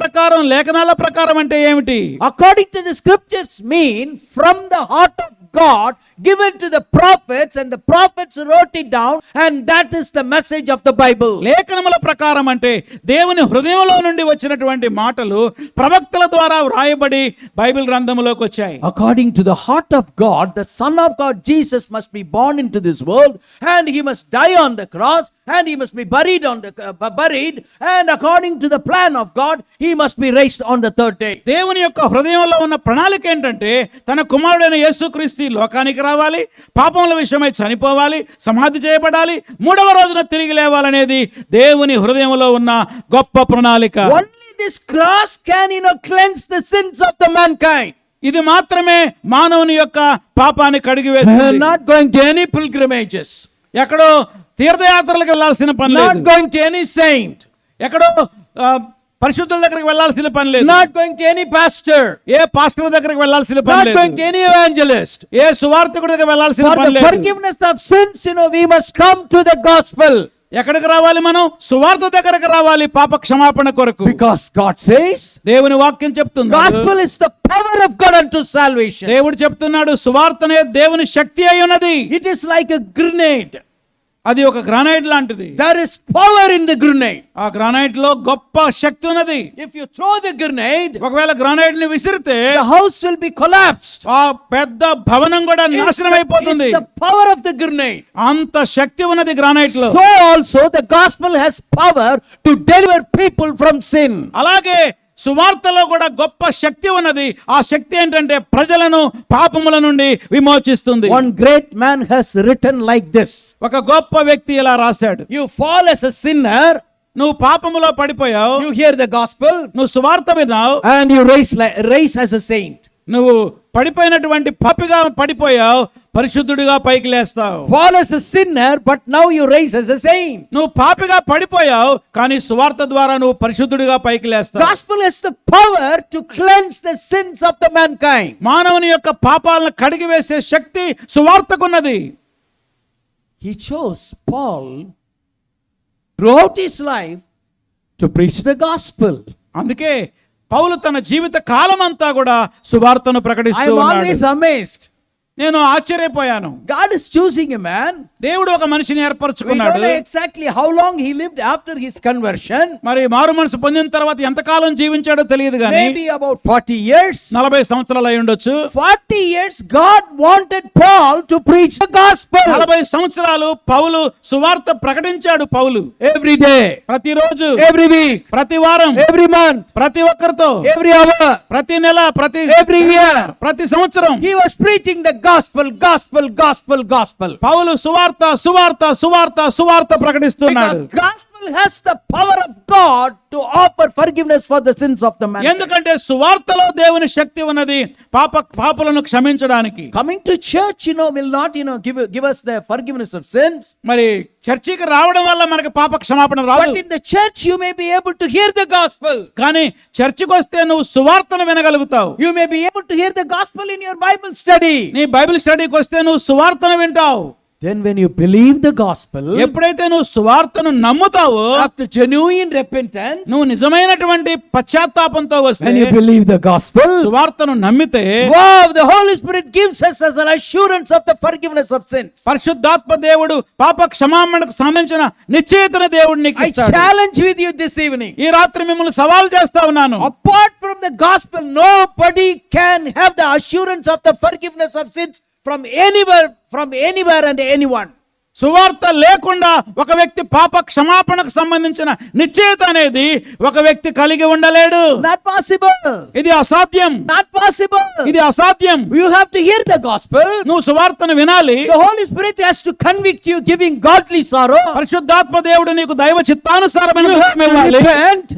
ప్రకారం అంటే ఏమిటి? According to the scriptures mean from the heart of God given to the prophets, and the prophets wrote it down, and that is the message of the Bible. లేఖనముల ప్రకారం అంటే దేవుని హృదయంలో నుండి వచ్చినటువంటి మాటలు ప్రవక్తల ద్వారా వ్రాయబడి బైబిల్ గ్రంథములోకి వచ్చాయి. According to the heart of God, the Son of God Jesus must be born into this world, and he must die on the cross, and he must be buried and according to the plan of God, he must be raised on the 3rd day. దేవుని యొక్క హృదయంలో ఉన్న ప్రణాళిక ఏంటంటే తన కుమారుడైన యేసుక్రీస్తు లోకానికి రావాలి, పాపముల విషయమై చనిపోవాలి, సమాధి చేయబడాలి, 3వ రోజున తిరిగి లేవాలనేది దేవుని హృదయంలో ఉన్న గొప్ప ప్రణాళిక. Only this cross can cleanse the sins of the mankind. ఇది మాత్రమే మానవుని యొక్క పాపాన్ని కడిగివేస్తుంది. Not going to any pilgrimages. ఎక్కడో తీర్థయాత్రలకు వెళ్ళాల్సిన పని లేదు. Not going to any saint. ఎక్కడో పరిశుద్ధుల దగ్గరికి వెళ్ళాల్సిన పని లేదు. Not going to any pastor. A pastor దగ్గరికి వెళ్ళాల్సిన పని Not లేదు. going to any evangelist. ఏ సువార్తికుడి దగ్గరికి వెళ్ళాల్సిన For పని the లేదు. forgiveness of sins, we must come to the gospel. ఎక్కడికి రావాలి? మనం సువార్త దగ్గరికి రావాలి పాప క్షమాపణ కొరకు. Because God says, దేవుని వాక్యం చెప్తుంది, gospel is the power of God unto salvation. దేవుడు చెప్తున్నాడు సువార్తనే దేవుని శక్తి అయి ఉన్నది. It is like a grenade. అది ఒక గ్రానైట్ లాంటిది. There is power in the grenade. ఆ గ్రానైట్ లో గొప్ప శక్తి ఉన్నది. If you throw the grenade, ఒకవేళ గ్రానైట్ ని విసిరితే the house will be collapsed. ఆ పెద్ద భవనం కూడా నాశనం అయిపోతుంది. It's the power of the grenade. అంత శక్తి ఉన్నది గ్రానైట్ లో. So also the gospel has power to deliver people from sin. అలాగే సువార్తలో కూడా గొప్ప శక్తి ఉన్నది. ఆ శక్తి ఏంటంటే ప్రజలను పాపముల నుండి విమోచిస్తుంది. One great man has written like this. ఒక గొప్ప వ్యక్తి ఇలా రాశాడు. You fall as a sinner, నువ్వు పాపములో పడిపోయావు, you hear the gospel, నువ్వు సువార్త విన్నావు, and you rise as a saint. నువ్వు పడిపోయినటువంటి పాపిగా పడిపోయావు, పరిశుద్ధుడిగా పైకి లేస్తావు. Fall as a sinner, but now you rise as a saint. నువ్వు పాపిగా పడిపోయావు, కానీ సువార్త ద్వారా నువ్వు పరిశుద్ధుడిగా పైకి లేస్తావు. Gospel has the power to cleanse the sins of the mankind. మానవుని యొక్క పాపాలను కడిగి వేసే శక్తి సువార్తకున్నది. He chose Paul throughout his life to preach the gospel. అందుకే పౌలు తన జీవిత కాలం అంతా కూడా సువార్తను I ప్రకటిస్తూ am ఉన్నాడు. always amazed. నేను ఆశ్చర్యపోయాను. God is choosing a man. దేవుడు ఒక మనిషిని We ఏర్పరచుకున్నాడు. don't know exactly how long he lived after his conversion. మరి మారు మనసు పొందిన తర్వాత ఎంతకాలం జీవించాడో తెలియదు కానీ Maybe about 40 years. 40 సంవత్సరాలు అయి ఉండొచ్చు. 40 years God wanted Paul to preach the gospel 40 సంవత్సరాలు పౌలు సువార్త ప్రకటించాడు. పౌలు every day, ప్రతిరోజు, every week, ప్రతి వారం, every month, ప్రతి ఒక్కరితో, every hour, ప్రతి నెల, ప్రతి every year. ప్రతి సంవత్సరం He was preaching the gospel, gospel, gospel, gospel. పౌలు సువార్త సువార్త సువార్త సువార్త ప్రకటిస్తున్నాడు. Because gospel has the power of God to offer forgiveness for the sins of the man. ఎందుకంటే సువార్తలో దేవుని శక్తి ఉన్నది పాపలను క్షమించడానికి. Coming to church, will not, give us the forgiveness of sins. మరి చర్చికి రావడం వల్ల మనకి పాప క్షమాపణ రాదు. But in the church, you may be able to hear the gospel. కానీ చర్చికి వస్తే నువ్వు సువార్తను వినగలుగుతావు. You may be able to hear the gospel in your Bible study. నీ బైబిల్ స్టడీకి వస్తే నువ్వు సువార్తను వింటావు. Then when you believe the gospel, ఎప్పుడైతే నువ్వు సువార్తను నమ్ముతావో, after genuine repentance, నువ్వు నిజమైనటువంటి పశ్చాత్తాపంతో వస్తే, when you believe the gospel, సువార్తను నమ్మితే, wow, the Holy Spirit gives us as an assurance of the forgiveness of sins. పరిశుద్ధాత్మ దేవుడు పాప క్షమాపణకు సంబంధించిన నిశ్చయితను దేవుడు నీకు I ఇస్తాడు. challenge with you this evening. ఈ రాత్రి మిమ్మల్ని సవాల్ చేస్తా ఉన్నాను. Apart from the gospel, nobody can have the assurance of the forgiveness of sins from anywhere and anyone. సువార్త లేకుండా ఒక వ్యక్తి పాప క్షమాపణకు సంబంధించిన నిశ్చయిత అనేది ఒక వ్యక్తి కలిగి ఉండలేడు. Not possible. ఇది అసాధ్యం. Not possible. ఇది అసాధ్యం. You have to hear the gospel. నువ్వు సువార్తను వినాలి. The Holy Spirit has to convict you, giving godly sorrow. పరిశుద్ధాత్మ దేవుడు నీకు దైవ చిత్తానుసారమైన You have దుఃఖం to ఇవ్వాలి. repent.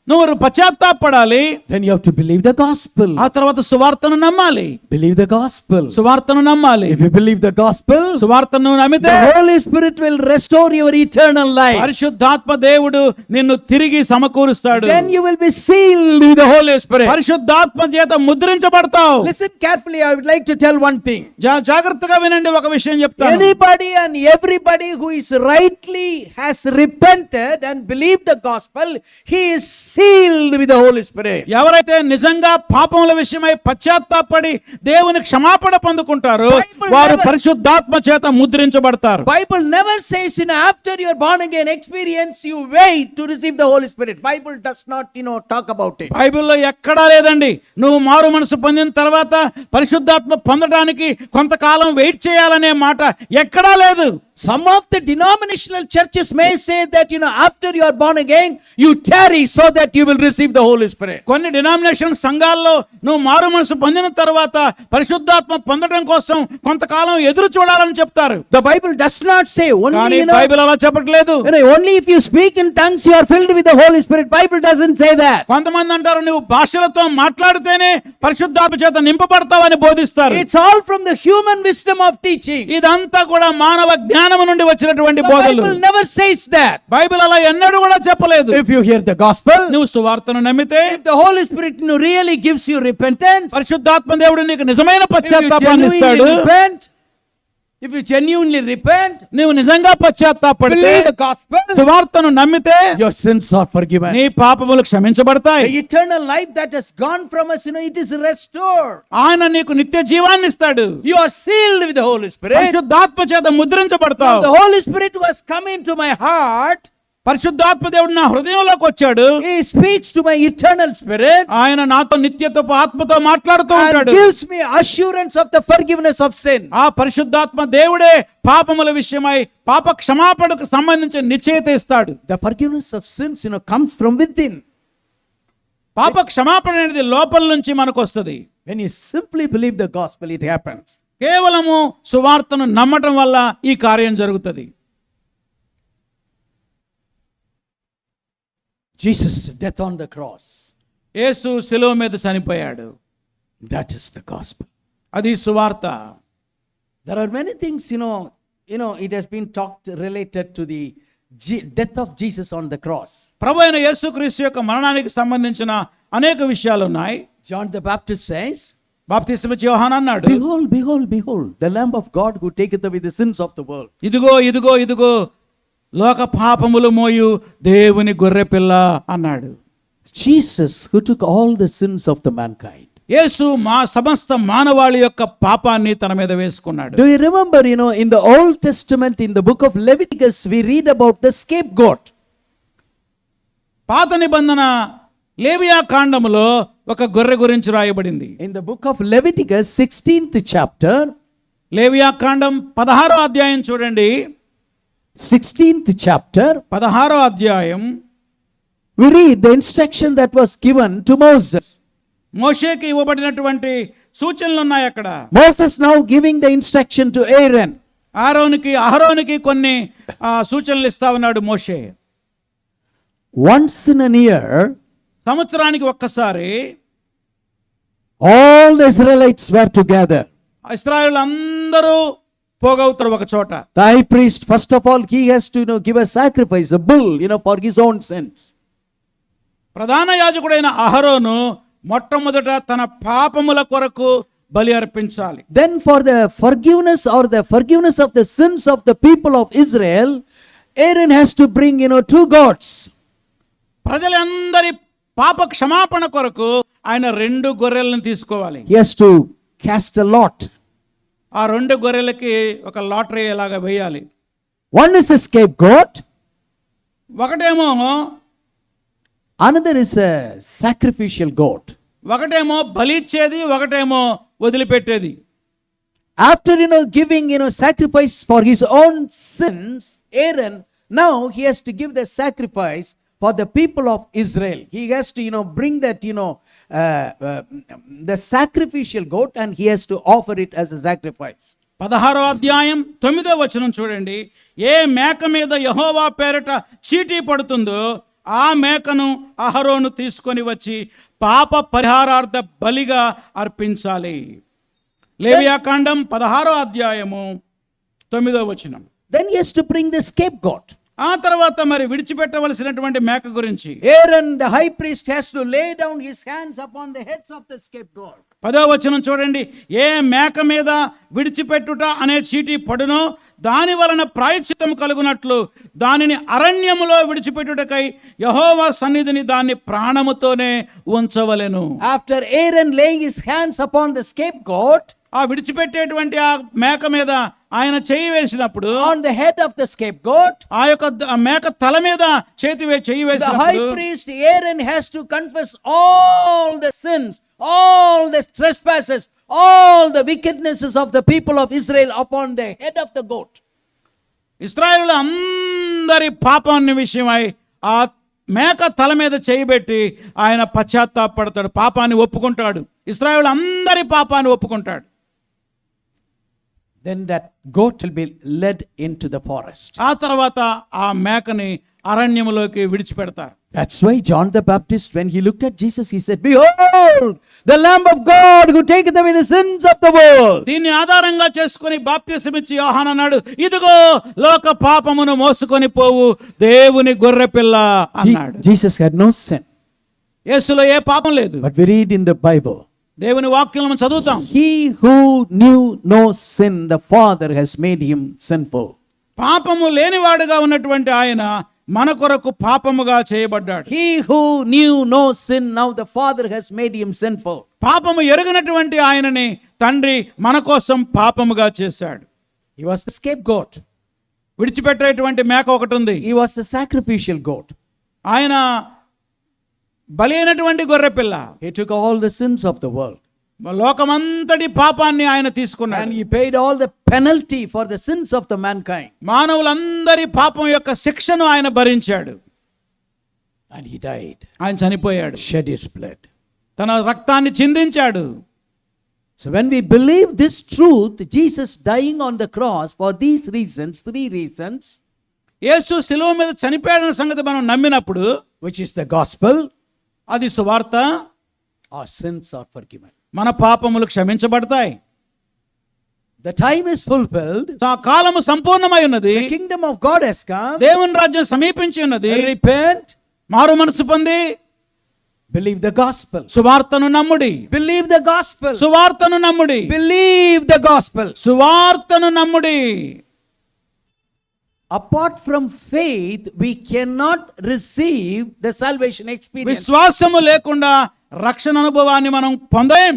నువ్వు పశ్చాత్తాపడాలి. Then you have to believe the gospel. ఆ తర్వాత సువార్తను నమ్మాలి. Believe the gospel. సువార్తను నమ్మాలి. If you believe the gospel, సువార్తను నమ్మితే the Holy Spirit will restore your eternal life. పరిశుద్ధాత్మ దేవుడు నిన్ను తిరిగి సమకూరుస్తాడు. Then you will be sealed with the Holy Spirit. పరిశుద్ధాత్మ చేత ముద్రించబడతావు. Listen carefully, I would like to tell one thing. జాగ్రత్తగా వినండి, ఒక విషయం చెప్తాను. Anybody and everybody who is rightly has repented and believed the gospel, he is sealed with the Holy Spirit. ఎవరైతే నిజంగా పాపముల విషయమై పశ్చాత్తాపడి దేవుని క్షమాపణ పొందుకుంటారో వారు పరిశుద్ధాత్మ చేత ముద్రించబడతారు. Bible never says, after your born again experience, you wait to receive the Holy Spirit. Bible does not, talk about it. బైబిల్లో ఎక్కడా లేదండి నువ్వు మారు మనసు పొందిన తర్వాత పరిశుద్ధాత్మ పొందడానికి కొంతకాలం వెయిట్ చేయాలనే మాట ఎక్కడా లేదు. Some of the denominational churches may say that, after you are born again, you tarry so that you will receive the Holy Spirit. కొన్ని డినామినేషన్ సంఘాల్లో నువ్వు మారు మనసు పొందిన తర్వాత పరిశుద్ధాత్మ పొందడం కోసం కొంతకాలం ఎదురు చూడాలని చెప్తారు. The Bible does not say కానీ only, బైబిల్ అలా చెప్పట్లేదు. only if you speak in tongues you are filled with the Holy Spirit. Bible doesn't say that. కొంతమంది అంటారు నువ్వు భాషలతో మాట్లాడితేనే పరిశుద్ధాత్మ చేత నింపబడతావని బోధిస్తారు. It's all from the human wisdom of teaching. ఇదంతా కూడా మానవ జ్ఞానము నుండి వచ్చినటువంటి The బోధలు. Bible never says that. Bible అలా ఎన్నడూ కూడా చెప్పలేదు. If you hear the gospel, నువ్వు సువార్తను నమ్మితే, if the Holy Spirit really gives you repentance, పరిశుద్ధాత్మ దేవుడు నీకు నిజమైన if you పశ్చాత్తాపాన్ని ఇస్తాడు. genuinely repent, if you genuinely repent, నీవు నిజంగా పశ్చాత్తాపడితే, believe the gospel, సువార్తను నమ్మితే your sins are forgiven. నీ పాపములు క్షమించబడతాయి. The eternal life that has gone from us, it is restored. ఆయన నీకు నిత్య జీవాన్ని ఇస్తాడు. You are sealed with the Holy Spirit. పరిశుద్ధాత్మ చేత ముద్రించబడతావు. The Holy Spirit who has come into my heart, పరిశుద్ధాత్మ దేవుడు నా హృదయంలోకి వచ్చాడు. he speaks to my eternal spirit ఆయన నాతో నిత్యత్వపు ఆత్మతో మాట్లాడుతూ and ఉంటాడు. gives me assurance of the forgiveness of sin. ఆ పరిశుద్ధాత్మ దేవుడే పాపముల విషయమై పాప క్షమాపణకు సంబంధించిన నిశ్చయిత ఇస్తాడు. The forgiveness of sins, comes from within. పాప క్షమాపణ అనేది లోపల నుంచి మనకు వస్తుంది. When you simply believe the gospel, it happens. కేవలము సువార్తను నమ్మటం వల్ల ఈ కార్యం జరుగుతుంది. Jesus' death on the cross, యేసు శిలువ మీద చనిపోయాడు. that is the gospel. అది సువార్త. There are many things, it has been talked related to the death of Jesus on the cross. ప్రభు అయిన యేసుక్రీస్తు యొక్క మరణానికి సంబంధించిన అనేక విషయాలు ఉన్నాయి. John the Baptist says, బాప్తిస్మయిచ్చే యోహాను అన్నాడు, behold, behold, behold, the Lamb of God who taketh away the sins of the world. ఇదిగో ఇదిగో ఇదిగో లోక పాపములు మోయు దేవుని గొర్రెపిల్ల అన్నాడు. Jesus who took all the sins of the mankind. యేసు మా సమస్త మానవాళి యొక్క పాపాన్ని తన మీద వేసుకున్నాడు. Do you remember, in the Old Testament, in the book of Leviticus, we read about the scapegoat. పాత నిబంధన లేవియా కాండములో ఒక గొర్రె గురించి రాయబడింది. In the book of Leviticus, 16th chapter, లేవియా కాండం 16వ అధ్యాయం చూడండి. 16th chapter, 16వ అధ్యాయం we read the instruction that was given to Moses. మోషేకి ఇవ్వబడినటువంటి సూచనలు ఉన్నాయి అక్కడ. Moses now giving the instruction to Aaron. అహరోనుకి కొన్ని సూచనలు ఇస్తా ఉన్నాడు మోషే. Once in a year, సంవత్సరానికి ఒక్కసారి all the Israelites were together. ఇశ్రాయేలు అందరూ పోగవుతారు ఒక చోట. The high priest, first of all, he has to give a sacrifice, a bull, for his own sins. ప్రధాన యాజకుడైన అహరోను మొట్టమొదట తన పాపముల కొరకు బలి అర్పించాలి. Then for the forgiveness of the sins of the people of Israel, Aaron has to bring, 2 goats. ప్రజలందరి పాప క్షమాపణ కొరకు ఆయన 2 గొర్రెలను తీసుకోవాలి. He has to cast a lot. ఆ 2 గొర్రెలకి ఒక లాటరీ లాగా వేయాలి. One is a scapegoat, ఒకటేమో another is a sacrificial goat. ఒకటేమో బలిచ్చేది, ఒకటేమో వదిలిపెట్టేది. After giving sacrifice for his own sins, Aaron now he has to give the sacrifice for the people of Israel. He has to bring that the sacrificial goat and he has to offer it as a sacrifice. 16వ అధ్యాయం 9వ వచనం చూడండి. ఏ మేక మీద యెహోవా పేరట చీటీ పడుతుందో ఆ మేకను అహరోను తీసుకొని వచ్చి పాప పరిహారార్థ బలిగా అర్పించాలి. లేవియా కాండం 16వ అధ్యాయము 9వ వచనం. Then he has to bring the scapegoat. ఆ తర్వాత మరి విడిచిపెట్టవలసినటువంటి మేక గురించి Aaron the high priest has to lay down his hands upon the heads of the scapegoat. 10వ వచనం చూడండి. ఏ మేక మీద విడిచిపెట్టుట అనే చీటీ పడునో దాని వలన ప్రాయశ్చిత్తం కలుగునట్లు దానిని అరణ్యములో విడిచిపెట్టుటకై యెహోవా సన్నిధిని దాన్ని ప్రాణముతోనే ఉంచవలెను. After Aaron laying his hands upon the scapegoat, ఆ విడిచిపెట్టేటువంటి ఆ మేక మీద ఆయన చేయి వేసినప్పుడు, on the head of the scapegoat, ఆ యొక్క మేక తల మీద చేయి the వేసినప్పుడు high priest Aaron has to confess all the sins, all the trespasses, all the wickednesses of the people of Israel upon the head of the goat. ఇశ్రాయేలు అందరి పాపాన్ని విషయమై ఆ మేక తల మీద చేయబెట్టి ఆయన పశ్చాత్తాపడతాడు, పాపాన్ని ఒప్పుకుంటాడు. ఇశ్రాయేలు అందరి పాపాన్ని ఒప్పుకుంటాడు. Then that goat will be led into the forest. ఆ తర్వాత ఆ మేకని అరణ్యములోకి విడిచిపెడతారు. That's why John the Baptist, when he looked at Jesus, he said, behold, the Lamb of God who taketh away the sins of the world. దీన్ని ఆధారంగా చేసుకొని బాప్తిసమిచ్చి యోహాను అన్నాడు, ఇదిగో లోక పాపమును మోసుకొని పోవు దేవుని గొర్రెపిల్ల అన్నాడు. Jesus had no sin. యేసులో ఏ పాపం లేదు. But we read in the Bible, దేవుని వాక్యం చదువుతాం. He who knew no sin, the Father has made him sinful. పాపము లేనివాడుగా ఉన్నటువంటి ఆయన మన కొరకు పాపముగా చేయబడ్డాడు. He who knew no sin, now the Father has made him sinful. పాపము ఎరుగనటువంటి ఆయనని తండ్రి మన కోసం పాపముగా చేశాడు. He was the scapegoat. విడిచిపెట్టేటువంటి మేక ఒకటి ఉంది. He was the sacrificial goat. ఆయన బలి అయినటువంటి గొర్రెపిల్ల. He took all the sins of the world. లోకమంతటి పాపాన్ని ఆయన తీసుకున్నాడు. And he paid all the penalty for the sins of the mankind. మానవులందరి పాపం యొక్క శిక్షను ఆయన భరించాడు. And he died. ఆయన చనిపోయాడు. Shed his blood. తన రక్తాన్ని చిందించాడు. So when we believe this truth, Jesus dying on the cross for these reasons, 3 reasons, యేసు శిలువ మీద చనిపోయాడన్న సంగతి మనం నమ్మినప్పుడు, which is the gospel, అది సువార్త, our sins are forgiven. మన పాపములు క్షమించబడతాయి. The time is fulfilled. ఆ కాలము సంపూర్ణమై ఉన్నది. The kingdom of God has come. దేవుని రాజ్యం సమీపించి ఉన్నది. Repent. మారు మనసు పొంది Believe the gospel. సువార్తను నమ్ముడి. Believe the gospel. సువార్తను నమ్ముడి. Believe the gospel. సువార్తను నమ్ముడి. Apart from faith, we cannot receive the salvation experience. విశ్వాసము లేకుండా రక్షణ అనుభవాన్ని మనం పొందలేం.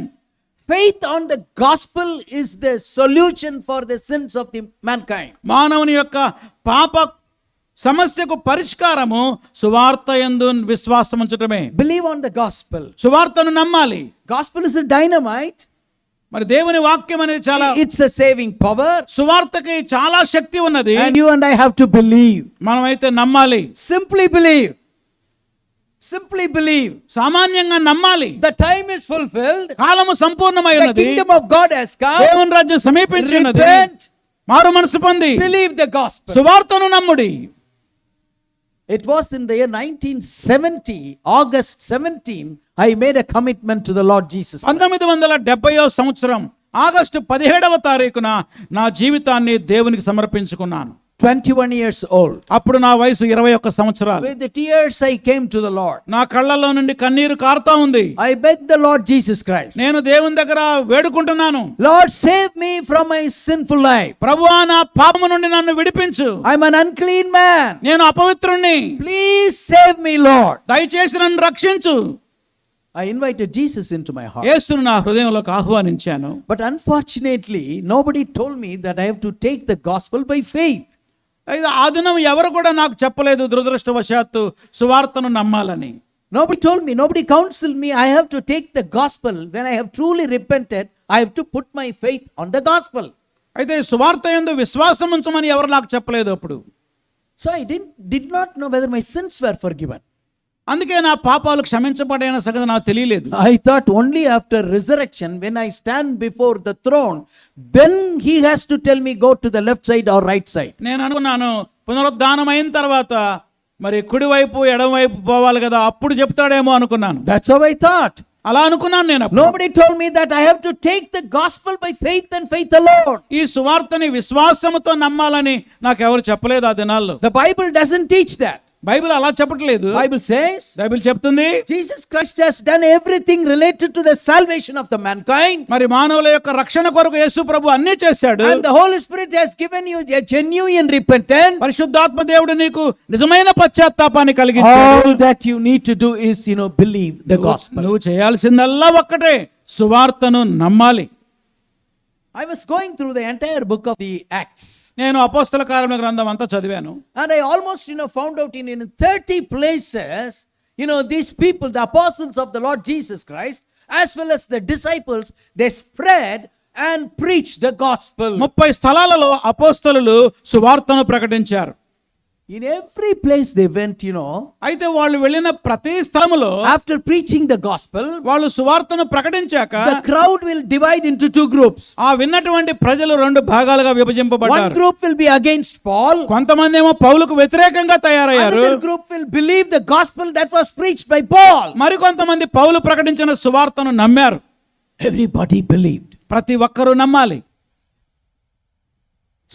Faith on the gospel is the solution for the sins of the mankind. మానవుని యొక్క పాప సమస్యకు పరిష్కారము సువార్త యందు విశ్వాసం ఉంచటమే. Believe on the gospel. సువార్తను నమ్మాలి. Gospel is a dynamite. మరి దేవుని వాక్యం అనేది చాలా, It's a saving power. సువార్తకి చాలా శక్తి ఉన్నది. And you and I have to believe. మనమైతే నమ్మాలి. Simply believe. Simply believe. సామాన్యంగా నమ్మాలి. The time is fulfilled. కాలము సంపూర్ణమై The ఉన్నది. kingdom of God has come. దేవుని రాజ్యం సమీపించి ఉన్నది. Repent. మారు మనసు పొంది Believe the gospel. సువార్తను నమ్ముడి. It was in the year 1970, August 17, I made a commitment to the Lord Jesus. 1970వ సంవత్సరం ఆగస్టు 17వ తారీఖున నా జీవితాన్ని దేవునికి సమర్పించుకున్నాను. 21 years old. అప్పుడు నా వయసు 21 సంవత్సరాలు. With the tears I came to the Lord. నా కళ్ళల్లో నుండి కన్నీరు కారుతా ఉంది. I begged the Lord Jesus Christ. నేను దేవుని దగ్గర వేడుకుంటున్నాను. Lord, save me from my sinful life. ప్రభువా, నా పాపము నుండి నన్ను విడిపించు. I'm an unclean man. నేను అపవిత్రుణ్ణి. Please save me, Lord. దయచేసి నన్ను రక్షించు. I invited Jesus into my heart. యేసును నా హృదయంలోకి ఆహ్వానించాను. But unfortunately, nobody told me that I have to take the gospel by faith. అయితే ఆ దినం ఎవరు కూడా నాకు చెప్పలేదు దురదృష్టవశాత్తు సువార్తను నమ్మాలని. Nobody told me, nobody counseled me. I have to take the gospel. When I have truly repented, I have to put my faith on the gospel. అయితే సువార్త యందు విశ్వాసం ఉంచమని ఎవరు నాకు చెప్పలేదు అప్పుడు. So I did not know whether my sins were forgiven. అందుకే నా పాపాలు క్షమించబడిన సంగతి నాకు తెలియలేదు. I thought only after resurrection, when I stand before the throne, then he has to tell me go to the left side or right side. నేను అనుకున్నాను పునరుద్ధానం అయిన తర్వాత మరి కుడివైపు ఎడమవైపు పోవాలి కదా, అప్పుడు చెప్తాడేమో అనుకున్నాను. That's how I thought. అలా అనుకున్నాను నేను. Nobody told me that I have to take the gospel by faith and faith alone. ఈ సువార్తని విశ్వాసముతో నమ్మాలని నాకు ఎవరు చెప్పలేదు ఆ దినాల్లో. The Bible doesn't teach that. Bible అలా చెప్పట్లేదు. Bible says బైబిల్ చెప్తుంది Jesus Christ has done everything related to the salvation of the mankind. మరి మానవుల యొక్క రక్షణ కొరకు యేసు ప్రభు అన్నీ చేశాడు. And the Holy Spirit has given you a genuine repentance. పరిశుద్ధాత్మ దేవుడు నీకు నిజమైన పశ్చాత్తాపాన్ని కలిగించాడు. All that you need to do is, believe the gospel. నువ్వు చేయాల్సిందల్లా ఒక్కటే, సువార్తను నమ్మాలి. I was going through the entire book of the Acts. నేను అపోస్తల కార్యముల గ్రంథం అంతా చదివాను. And I almost, found out in 30 places, these people, the apostles of the Lord Jesus Christ, as well as the disciples, they spread and preached the gospel. 30 స్థలాలలో అపోస్తలులు సువార్తను ప్రకటించారు. In every place they went, అయితే వాళ్ళు వెళ్ళిన ప్రతి స్థలములో after preaching the gospel, వాళ్ళు సువార్తను ప్రకటించాక the crowd will divide into 2 groups. ఆ విన్నటువంటి ప్రజలు 2 భాగాలుగా One విభజింపబడ్డారు. group will be against Paul. కొంతమంది ఏమో పౌలుకు వ్యతిరేకంగా తయారయ్యారు. Another group will believe the gospel that was preached by Paul. మరికొంతమంది పౌలు ప్రకటించిన సువార్తను నమ్మారు. Everybody believed. ప్రతి ఒక్కరూ నమ్మాలి.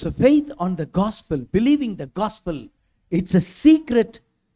So faith on the gospel, believing the gospel, it's a secret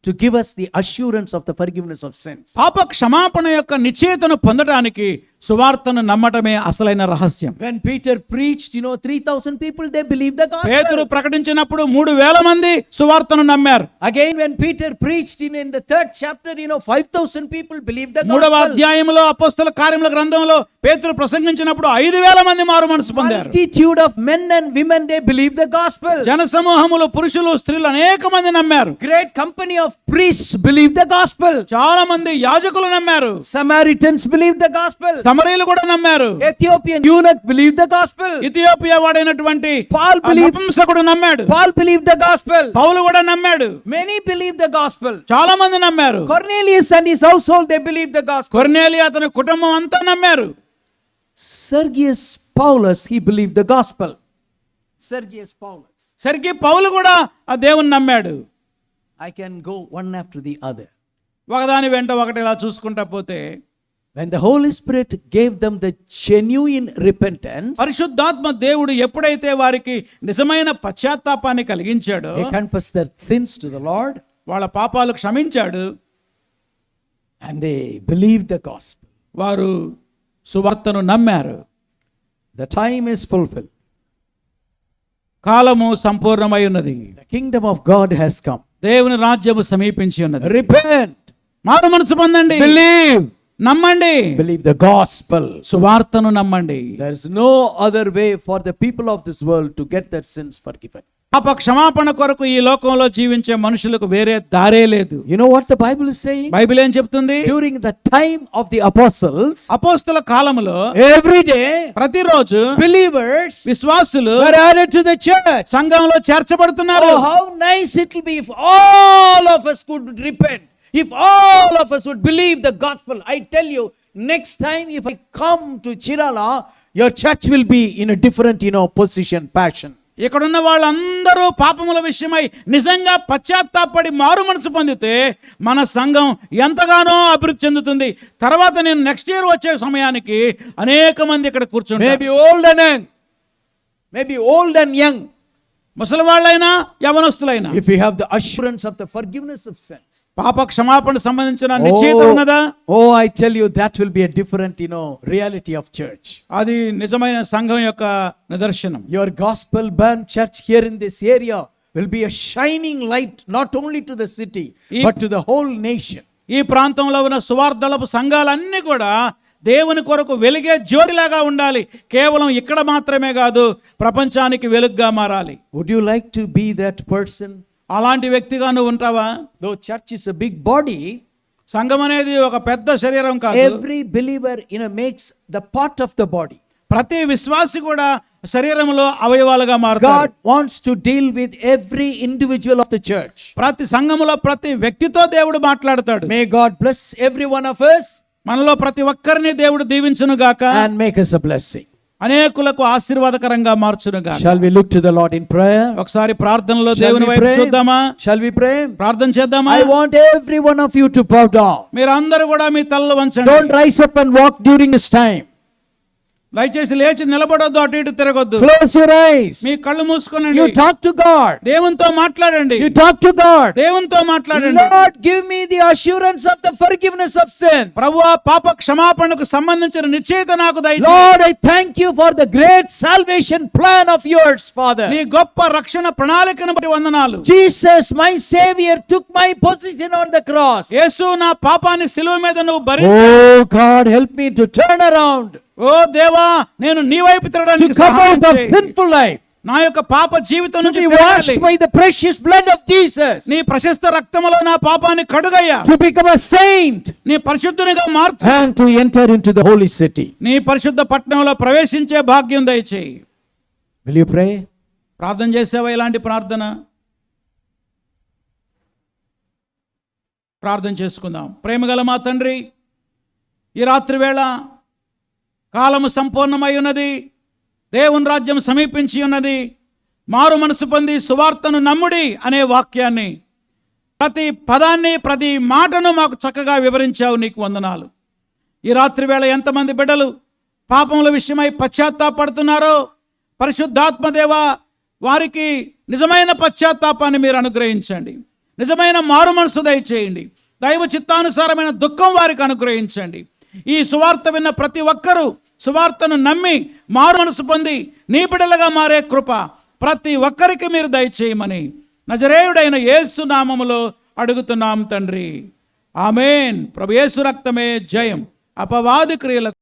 to give us the assurance of the forgiveness of sins. పాప క్షమాపణ యొక్క నిశ్చయతను పొందడానికి సువార్తను నమ్మటమే అసలైన రహస్యం. When Peter preached, 3,000 people, they believed the పేతురు gospel. ప్రకటించినప్పుడు 3,000 మంది సువార్తను నమ్మారు. Again, when Peter preached in the 3rd chapter, 5,000 people believed the 3వ gospel. అధ్యాయంలో అపోస్తల కార్యముల గ్రంథంలో పేతురు ప్రసంగించినప్పుడు 5,000 మంది మారు మనసు పొందారు. Multitude of men and women, they believed the gospel. జనసమూహములు పురుషులు స్త్రీలు అనేక మంది నమ్మారు. Great company of priests believed the gospel. చాలా మంది యాజకులు నమ్మారు. Samaritans believed the gospel. సమరీయులు కూడా నమ్మారు. Ethiopian eunuch believed the gospel. Ethiopia వాడైనటువంటి Paul believed. నపుంసకుడు నమ్మాడు. Paul believed the gospel. పౌలు కూడా నమ్మాడు. Many believed the gospel. చాలా మంది నమ్మారు. Cornelius and his household, they believed the gospel. కొర్నేలి అతని కుటుంబం అంతా నమ్మారు. Sergius Paulus, he believed the gospel. Sergius Paulus. సరికి పౌలు కూడా ఆ దేవుని నమ్మాడు. I can go one after the other. ఒకదాని వెంట ఒకటి ఇలా చూసుకుంటా పోతే When the Holy Spirit gave them the genuine repentance, పరిశుద్ధాత్మ దేవుడు ఎప్పుడైతే వారికి నిజమైన పశ్చాత్తాపాన్ని కలిగించాడో, they confessed their sins to the Lord వాళ్ళ పాపాలు క్షమించాడు, and they believed the gospel. వారు సువార్తను నమ్మారు. The time is fulfilled. కాలము సంపూర్ణమై ఉన్నది. The kingdom of God has come. దేవుని రాజ్యము సమీపించి ఉన్నది. Repent. మారు మనసు పొందండి. Believe. నమ్మండి. Believe the gospel. సువార్తను నమ్మండి. There is no other way for the people of this world to get their sins forgiven. పాప క్షమాపణ కొరకు ఈ లోకంలో జీవించే మనుషులకు వేరే దారే లేదు. You know what the Bible is saying? Bible ఏం చెప్తుంది? During the time of the apostles, అపోస్తల కాలములో every day ప్రతిరోజు believers విశ్వాసులు were added to the church. సంఘంలో చేర్చబడుతున్నారు. Oh, how nice it will be if all of us could repent. If all of us would believe the gospel. I tell you, next time if I come to Chirala, your church will be in a different, position, passion. ఇక్కడున్న వాళ్ళందరూ పాపముల విషయమై నిజంగా పశ్చాత్తాపడి మారు మనసు పొందితే మన సంఘం ఎంతగానో అభివృద్ధి చెందుతుంది. తర్వాత నేను నెక్స్ట్ ఇయర్ వచ్చే సమయానికి అనేక మంది ఇక్కడ కూర్చుంటారు. Maybe old and young. Maybe old and young. ముసలి వాళ్ళైనా యవనస్తులైనా, If we have the assurance of the forgiveness of sins. పాప క్షమాపణ సంబంధించిన నిశ్చయిత ఉన్నదా? Oh, I tell you, that will be a different, reality of church. అది నిజమైన సంఘం యొక్క నిదర్శనం. Your gospel born church here in this area will be a shining light not only to the city but to the whole nation. ఈ ప్రాంతంలో ఉన్న సువార్తలపు సంఘాలన్నీ కూడా దేవుని కొరకు వెలిగే జ్యోతిలాగా ఉండాలి. కేవలం ఇక్కడ మాత్రమే కాదు, ప్రపంచానికి వెలుగుగా మారాలి. Would you like to be that person? అలాంటి వ్యక్తిగా నువ్వు ఉంటావా? Though church is a big body, సంఘం అనేది ఒక పెద్ద శరీరం కాదు. every believer makes the part of the body. ప్రతి విశ్వాసి కూడా శరీరంలో అవయవాలుగా మారుతారు. God wants to deal with every individual of the church. ప్రతి సంఘములో ప్రతి వ్యక్తితో దేవుడు మాట్లాడతాడు. May God bless every one of us మనలో ప్రతి ఒక్కరిని దేవుడు దీవించును గాక, and make us a blessing. అనేకులకు ఆశీర్వాదకరంగా మార్చును గాక. Shall we look to the Lord in prayer? ఒకసారి ప్రార్థనలో Shall దేవుని we వైపు pray? చూద్దామా? Shall we pray? ప్రార్థన చేద్దామా? I want every one of you to bow down. మీరందరూ కూడా మీ తలలు వంచండి. Don't rise up and walk during this time. దయచేసి లేచి నిలబడొద్దు, అటు ఇటు తిరగొద్దు. Close your eyes. మీ కళ్ళు మూసుకొనండి. You talk to God. దేవునితో మాట్లాడండి. You talk to God. దేవునితో మాట్లాడండి. Lord, give me the assurance of the forgiveness of sin. ప్రభువా, పాప క్షమాపణకు సంబంధించిన నిశ్చయిత నాకు దయచేయి. Lord, I thank you for the great salvation plan of yours, Father. నీ గొప్ప రక్షణ ప్రణాళికను బట్టి వందనాలు. Jesus, my Savior, took my position on the cross. యేసు నా పాపాన్ని సిలువ మీద నువ్వు భరించి, Oh God, help me to turn around, ఓ దేవా, నేను నీ వైపు to తిరగడానికి come సహాయం out of చేయి. sinful life, నా యొక్క పాప జీవితం to నుంచి be తిరగాలి. washed by the precious blood of Jesus, నీ ప్రశస్త రక్తములో నా పాపాన్ని కడుగయ్యా. to become a saint, నీ పరిశుద్ధునిగా మార్చు. and to enter into the holy city. నీ పరిశుద్ధ పట్టణంలో ప్రవేశించే భాగ్యం దయచేయి. Will you pray? ప్రార్థన చేసావా? ఇలాంటి ప్రార్థన ప్రార్థన చేసుకుందాం. ప్రేమగల మా తండ్రి, ఈ రాత్రి వేళ కాలము సంపూర్ణమై ఉన్నది, దేవుని రాజ్యం సమీపించి ఉన్నది. మారు మనసు పొంది సువార్తను నమ్ముడి అనే వాక్యాన్ని, ప్రతి పదాన్ని ప్రతి మాటను మాకు చక్కగా వివరించావు. నీకు వందనాలు. ఈ రాత్రి వేళ ఎంతమంది బిడ్డలు పాపముల విషయమై పశ్చాత్తాపడుతున్నారో, పరిశుద్ధాత్మదేవా, వారికి నిజమైన పశ్చాత్తాపాన్ని మీరు అనుగ్రహించండి. నిజమైన మారు మనసు దయచేయండి. దైవ చిత్తానుసారమైన దుఃఖం వారికి అనుగ్రహించండి. ఈ సువార్త విన్న ప్రతి ఒక్కరూ సువార్తను నమ్మి మారు మనసు పొంది నీ బిడ్డలుగా మారే కృప ప్రతి ఒక్కరికి మీరు దయచేయమని నజరేయుడైన యేసు నామములో అడుగుతున్నాం తండ్రి. ఆమేన్. ప్రభు యేసు రక్తమే జయం. అపవాది క్రియలకు